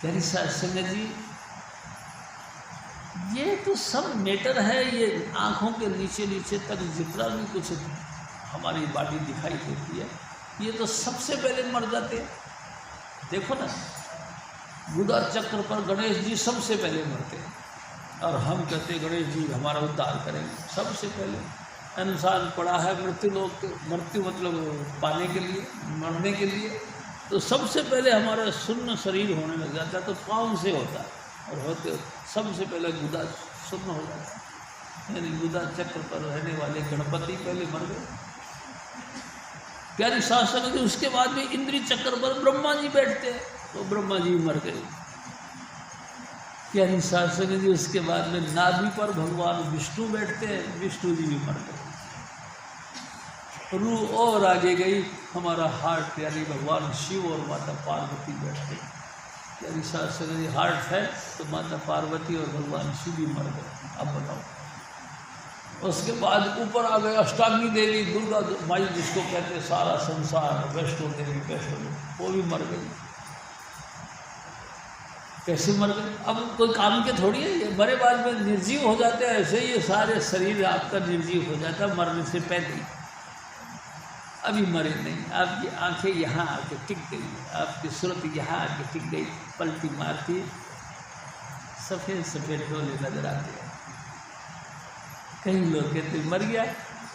कह रही साध संगत जी ये तो सब मैटर है, ये आँखों के नीचे नीचे तक जितना भी कुछ हमारी बॉडी दिखाई देती है, ये तो सबसे पहले मर जाते हैं। देखो ना, गुदा चक्र पर गणेश जी सबसे पहले मरते हैं, और हम कहते हैं गणेश जी हमारा उद्धार करेंगे। सबसे पहले इंसान पड़ा है मृत्यु मतलब पाने के लिए, मरने के लिए, तो सबसे पहले हमारा शून्य शरीर होने लग जाता है। तो पाँव से होता है, और होते सबसे पहले गुदा शून्य हो जाता है। यानी गुदा चक्र पर रहने वाले गणपति पहले मर गए। प्यारी शासन जी, उसके बाद भी इंद्री चक्र पर ब्रह्मा जी बैठते हैं, तो ब्रह्मा जी मर गए। प्यारी शासन जी, उसके बाद में नाभि पर भगवान विष्णु बैठते हैं, विष्णु जी भी मर गए। रूह और आगे गई, हमारा हार्ट यानी भगवान शिव और माता पार्वती बैठते हैं। यानी शासन जी हार्ट है तो माता पार्वती और भगवान शिव भी मर गए। अब बताओ, उसके बाद ऊपर आ गए अष्टांगी देवी दुर्गा माई, जिसको कहते हैं सारा संसार, वैष्णो देवी, वो भी मर गई। कैसे मर गए? अब कोई काम के थोड़ी है, ये मरे बाद में निर्जीव हो जाते हैं। ऐसे ही ये सारे शरीर आपका निर्जीव हो जाता है मरने से पहले ही। अभी मरे नहीं, आपकी आंखें यहाँ आके टिक गई, आपकी सूरत यहाँ आके टिक गई, पलटी मारती सफ़ेद सफ़ेद डोले नजर आते हैं। कई लोग कहते मर गया,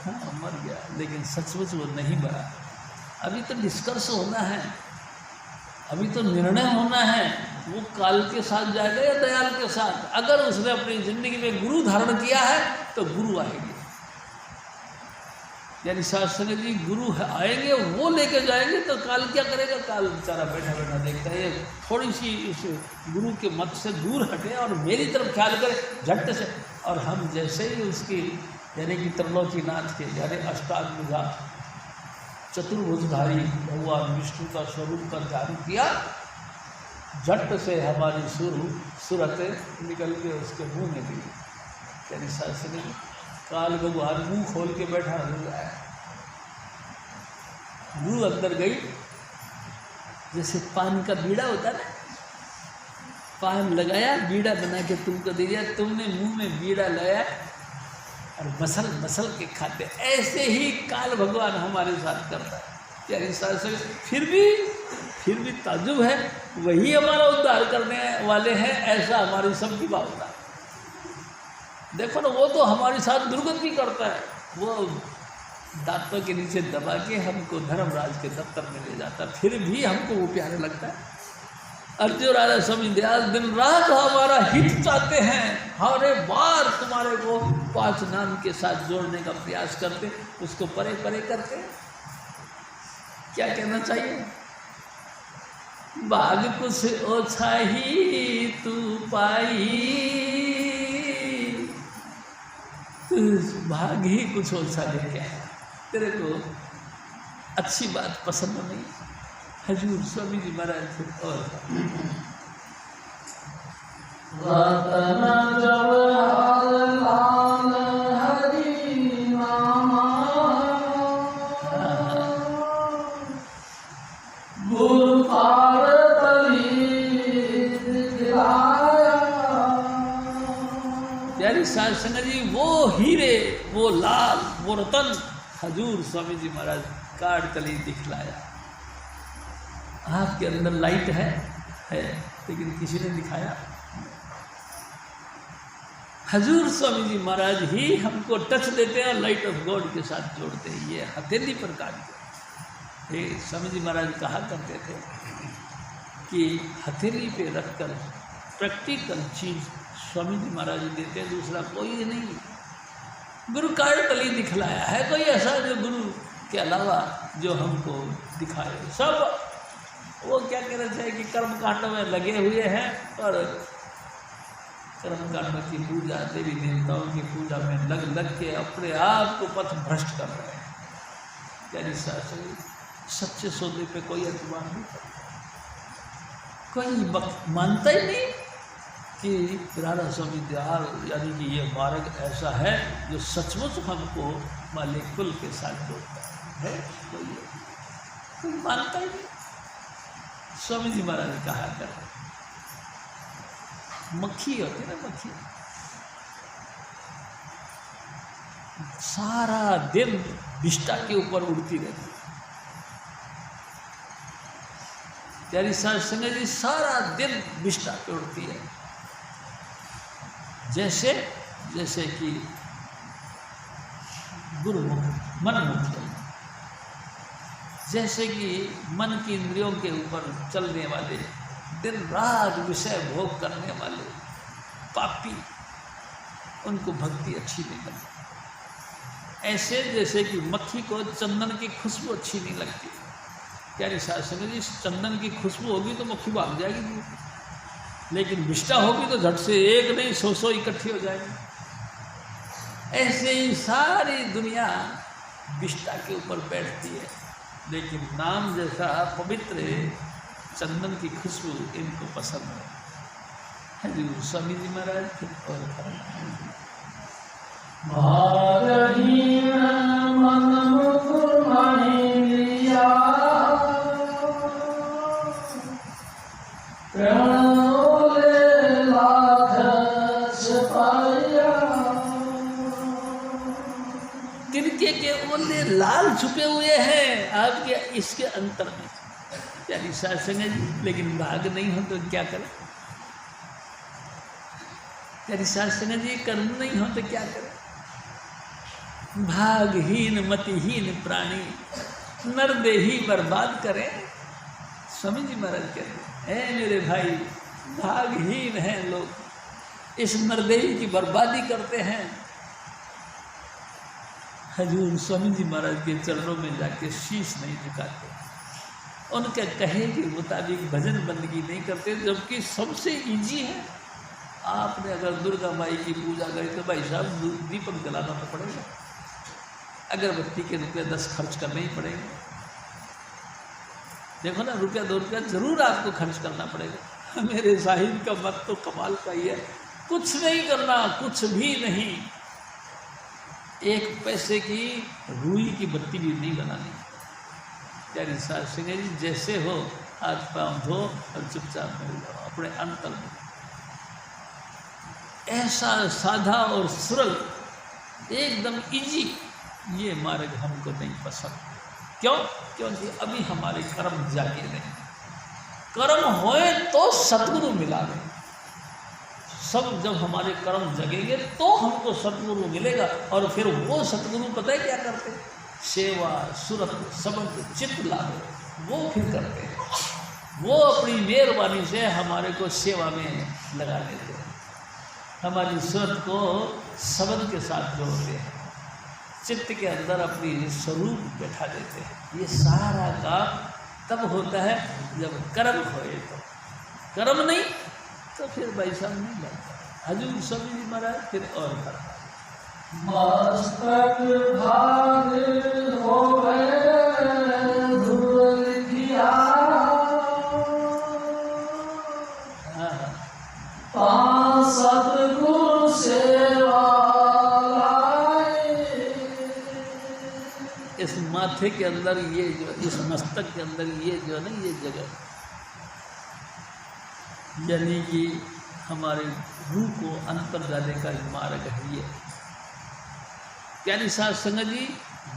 हाँ मर गया, लेकिन सचमुच वो नहीं मरा। अभी तो डिस्कस होना है, अभी तो निर्णय होना है, वो काल के साथ जाएगा या दयाल के साथ। अगर उसने अपनी ज़िंदगी में गुरु धारण किया है तो गुरु आएंगे। यानी शासन जी गुरु आएंगे, वो लेके जाएंगे, तो काल क्या करेगा? काल बेचारा बैठा बैठा देखता है, थोड़ी सी इस गुरु के मत से दूर हटे और मेरी तरफ ख्याल करे झट से। और हम जैसे ही उसकी यानी कि त्रिलोकीनाथ के यानी अष्टांगभुजा चतुर्भुजधारी भगवान विष्णु का स्वरूप का ध्यान किया, झट से हमारी सूरत निकल के उसके मुंह में दी। यानी शासन काल भगवान मुंह खोल के बैठा हुआ है, मुंह अंदर गई। जैसे पान का बीड़ा होता है ना, पान लगाया, बीड़ा बना के तुमको दे दिया, तुमने मुंह में बीड़ा लाया और मसल मसल के खाते। ऐसे ही काल भगवान हमारे साथ करता है। यानी फिर भी ताज्जुब है, वही हमारा उद्धार करने वाले हैं, ऐसा हमारी सबकी भावना। देखो ना, वो तो हमारे साथ दुर्गति करता है, वो दांतों के नीचे दबा के हमको धर्मराज के दफ्तर में ले जाता है, फिर भी हमको वो प्यारे लगता है। अर्जुन राजा स्वामी दयाल दिन रात हमारा हित चाहते हैं, हर बार तुम्हारे को 5 नाम के साथ जोड़ने का प्रयास करते, उसको परे परे करते। क्या कहना चाहिए? भाग कुछ ओछा ही तू पाई, भाग ही कुछ ओछा लेके आया, तेरे को अच्छी बात पसंद नहीं। हजूर स्वामी जी महाराज थे। और रतन जवाहर लाल हरि नामा, गुरु पार तली दिलाया। प्यारी साध संगत जी, वो हीरे, वो लाल, वो रतन हजूर स्वामी जी महाराज काट तली दिखलाया। आपके अंदर लाइट है लेकिन किसी ने दिखाया। हजूर स्वामी जी महाराज ही हमको टच देते हैं, लाइट ऑफ गॉड के साथ जोड़ते हैं। ये हथेली पर काट ये स्वामी जी महाराज कहा करते थे कि हथेली पे रखकर प्रैक्टिकल चीज स्वामी जी महाराज देते हैं, दूसरा कोई नहीं। गुरु काल तली दिखलाया है, कोई ऐसा जो गुरु के अलावा जो हमको दिखाए। सब वो क्या कहना चाहिए कि कर्म कांडों में लगे हुए हैं और कर्म कांडों की पूजा, देवी देवताओं की पूजा में लग लग के अपने आप को पथ भ्रष्ट कर रहे हैं। यानी सच्चे सौदे पे कोई एतबार नहीं करता, कोई मानता ही नहीं कि राधा स्वामी दयाल यानी कि ये मार्ग ऐसा है जो सचमुच हमको मालिक कुल के साथ जोड़ता है। कोई मानता ही नहीं। स्वामी जी महाराज ने कहा कर, मक्खी होती है ना, मक्खी सारा दिन विष्ठा के ऊपर उड़ती रहती है। यानी साध संगत जी सारा दिन विष्ठा पे उड़ती है। जैसे जैसे कि गुरुमुख मनमुख, जैसे कि मन की इंद्रियों के ऊपर चलने वाले, दिन रात विषय भोग करने वाले पापी, उनको भक्ति अच्छी नहीं लगती। ऐसे जैसे कि मक्खी को चंदन की खुशबू अच्छी नहीं लगती। यानी साध संगत जी, चंदन की खुशबू होगी तो मक्खी भाग जाएगी, लेकिन विष्ठा होगी तो झट से एक नहीं 100 इकट्ठी हो जाएगी। ऐसे ही सारी दुनिया विष्ठा के ऊपर बैठती है, लेकिन नाम जैसा पवित्र चंदन की खुशबू इनको पसंद है। हजूर स्वामी जी महाराज थे। और मन मुकुर मणिया, प्रणोले लाख छपाया। तिनके के ओले लाल छुपे हुए हैं आपके इसके अंतर में। यानी साध संगत जी, लेकिन भाग नहीं हो तो क्या करें? यानी साध संगत जी, कर्म नहीं हो तो क्या करें? भागहीन मतिहीन प्राणी नरदेही बर्बाद करें। स्वामी जी महाराज कहते हैं, मेरे भाई, भागहीन हैं लोग, इस नरदेही की बर्बादी करते हैं। हजूर स्वामी जी महाराज के चरणों में जाके शीश नहीं झुकाते, उनके कहे के मुताबिक भजन बंदगी नहीं करते, जबकि सबसे ईजी है। आपने अगर दुर्गा माई की पूजा करी तो भाई साहब दीपक जलाना तो पड़ेगा, अगरबत्ती के ₹10 खर्च करने ही पड़ेंगे। देखो ना, ₹2 जरूर आपको खर्च करना पड़ेगा। मेरे साहिब का मत तो कमाल का ही है, कुछ नहीं करना, कुछ भी नहीं। 1 पैसे की रुई की बत्ती भी नहीं बनानी। यानी साध संगत जी, जैसे हो हाथ पाँव धो और चुपचाप मिल जाओ अपने अंतर में। ऐसा साधा और सरल, एकदम इजी ये मार्ग हमको नहीं पसंद। क्यों? क्योंकि अभी हमारे कर्म जागे नहीं। कर्म होए तो सतगुरु मिला रहे, सब जब हमारे कर्म जगेंगे तो हमको सतगुरु मिलेगा। और फिर वो सतगुरु पता है क्या करते हैं? सेवा सुरत सबक चित्त लाभ वो फिर करते हैं। वो अपनी मेहरबानी से हमारे को सेवा में लगा लेते हैं, हमारी सुरत को शब्द के साथ जोड़ते हैं, चित्त के अंदर अपनी स्वरूप बैठा देते हैं। ये सारा काम तब होता है जब कर्म होए, तो कर्म नहीं तो फिर वैसा नहीं लगता। हजूर स्वामी जी महाराज फिर और करता मस्तक भाग हो गए धूल किया, पांच सतगुरु सेवा लाए। इस माथे के अंदर ये जो, इस मस्तक के अंदर ये जो है ना, ये जगह यानी कि हमारे रूह को अंतर जाने का मार्ग है। ये यानी साध संगत जी,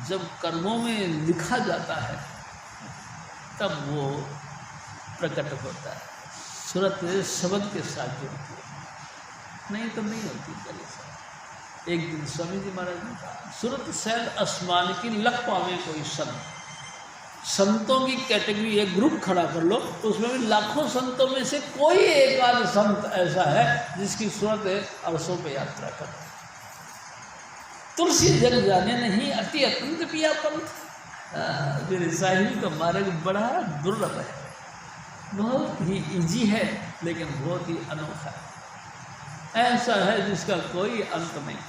जब कर्मों में लिखा जाता है तब वो प्रकट होता है, सूरत शब्द के साथ जुड़ती है, नहीं तो नहीं होती। चलिए एक दिन स्वामी जी महाराज ने कहा, सूरत सैद आसमान की लक पावे कोई संत, संतों की कैटेगरी एक ग्रुप खड़ा कर लो, उसमें भी लाखों संतों में से कोई एक आध संत ऐसा है जिसकी सूरत अरसों पे यात्रा कर। तुलसी जग जाने नहीं अति अत्यंत पिया पंथ। मेरे साहिब का मार्ग बड़ा दुर्लभ है, बहुत ही इजी है, लेकिन बहुत ही अनोखा है। ऐसा है जिसका कोई अंत नहीं,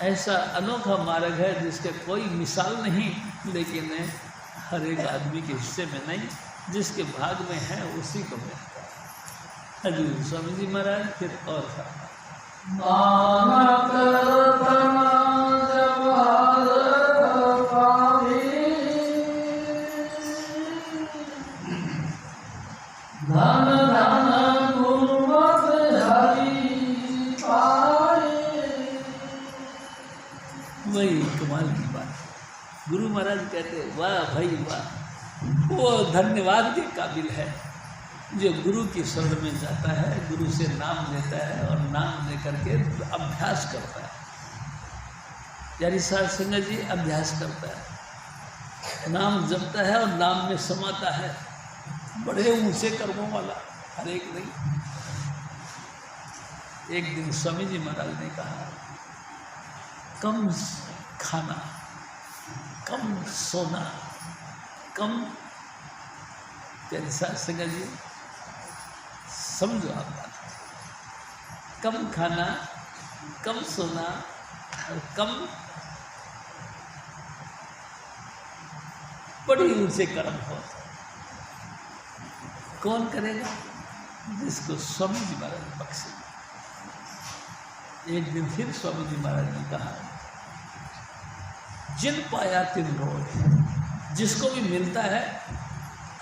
ऐसा अनोखा मार्ग है जिसका कोई मिसाल नहीं, लेकिन हर एक आदमी के हिस्से में नहीं, जिसके भाग में है उसी को मिलता है। हजूर स्वामी जी महाराज फिर और था नानक रतन जब हर पावे, धन धन गुरुमत हरि पाए। वही कमाल की बात। गुरु महाराज कहते वाह भाई वाह, वो धन्यवाद के काबिल है जो गुरु की शरण में जाता है, गुरु से नाम लेता है और नाम लेकर के अभ्यास करता है। यानी साध संगत जी अभ्यास करता है, नाम जपता है और नाम में समाता है। बड़े ऊंचे कर्मों वाला हर एक नहीं। एक दिन स्वामी जी महाराज ने कहा, कम खाना, कम सोना, कम, यानी साध संगत जी समझो आप बात, कम खाना, कम सोना और कम बड़ी ऊंचे कर्म हो। कौन करेगा? जिसको स्वामी जी महाराज ने बख्शे। एक दिन फिर स्वामी जी महाराज ने कहा, जिन पाया तिन रोज, जिसको भी मिलता है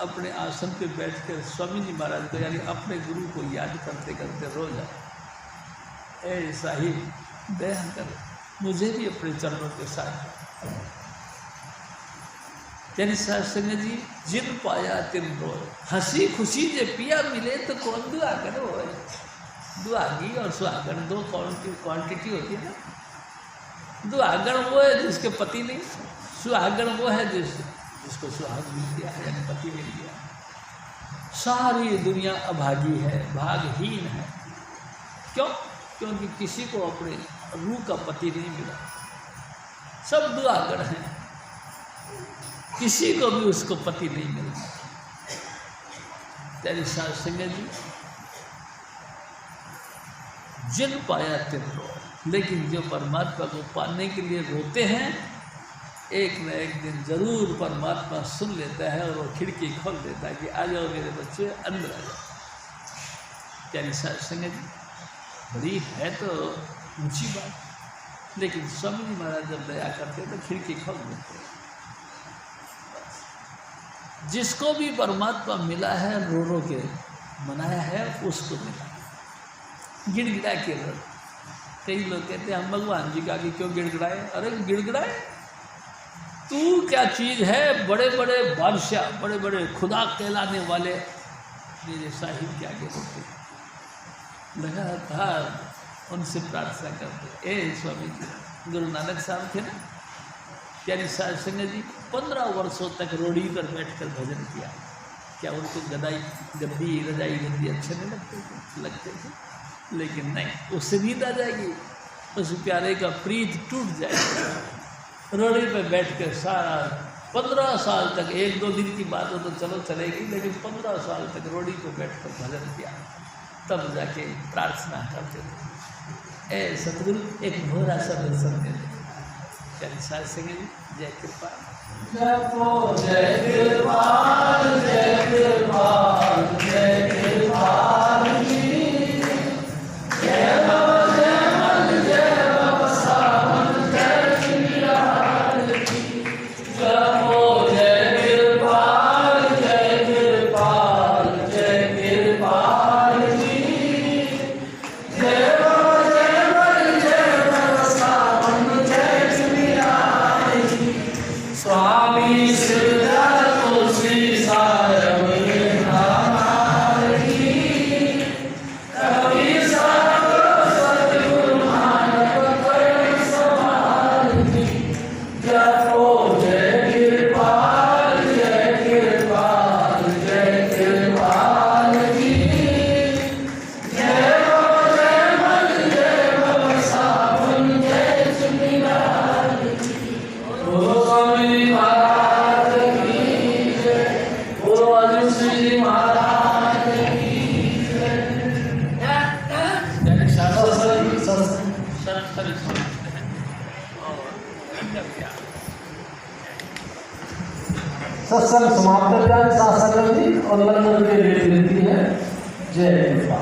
अपने आसन पे बैठकर स्वामी जी महाराज को, यानी अपने गुरु को याद करते करते रो जाए, ए साहिब दया कर, मुझे भी अपने चरणों के साथ। यानी साध संगत जी, जिन पाया तिन रोज, हंसी खुशी जे पिया मिले तो कौन दुआ करो। दुआगी और सुहागन दो क्वांटिटी होती है ना। दुआगन वो है जिसके पति नहीं, सुहागन वो है जिसको सुहाग मिल गया, यानी पति मिल गया। सारी दुनिया अभागी है, भागहीन है। क्यों? क्योंकि किसी को अपने रूह का पति नहीं मिला। सब दुआगन हैं, किसी को भी उसको पति नहीं मिला। तेरी साध संगत जी, जिन पाया तिन रो, लेकिन जो परमात्मा को पाने के लिए रोते हैं, एक न एक दिन जरूर परमात्मा सुन लेता है और वो खिड़की खोल देता है कि आ जाओ मेरे बच्चे, अंदर आ जाओ। यानी साध संगत जी, बड़ी है तो ऊंची बात, लेकिन स्वामी जी महाराज जब दया करते तो खिड़की खोल देते। जिसको भी परमात्मा मिला है, रो रो के मनाया है, उसको मिला, गिड़गिड़ा के रो। कई लोग कहते हैं हम भगवान जी का आगे क्यों गिड़गिड़ाए? अरे गिड़गिड़ाए, तू क्या चीज़ है? बड़े बड़े बादशाह, बड़े बड़े खुदा कहलाने वाले मेरे साहिब के आगे रोते, लगातार उनसे प्रार्थना करते। ए स्वामी जी, गुरु नानक साहब थे ना, यानी साध संगत जी 15 वर्षों तक रोड़ी पर बैठकर भजन किया। क्या उनको गद्दी रजाई गद्दी अच्छे नहीं लगते थे? लेकिन नहीं, उससे नींद आ जाएगी, उस प्यारे का प्रीत टूट जाएगा। रोड़ी पे बैठ के सारा 15 साल तक, 1-2 दिन की बात हो तो चलो चलेगी, लेकिन 15 साल तक रोड़ी पे बैठ कर भजन किया, तब जाके प्रार्थना करते थे, ए सतगुरु एक भोरा सा दर्शन दे दे। चलिए साथ सिंगे जय कृपा, जय कृपाल, जय कृपाल, जय कृपाल जी, जय बाबा जय मन, जय बाबा सावन, जय श्री लाल जी। जपो जय कृपाल, जय कृपाल, जय कृपाल जी, जय बाबा जय मन, जय बाबा सावन, जय श्री लाल जी। स्वामी सिद्धार्थ तुलसी सारम हमार की, कबीर सागर सतगुरु मानव कर्म समार की। जपो जय कृपाल, जय कृपाल, जय कृपाल जी, जय बाबा जय मन, जय बाबा सावन, जय श्री लाल जी। बोलो स्वामी महाराज की जय, बोलो अर्जुन श्री जी महाराज की जय। सत्संग समाप्त, शासन और लंगर के लिए लेती है। जय कृपा।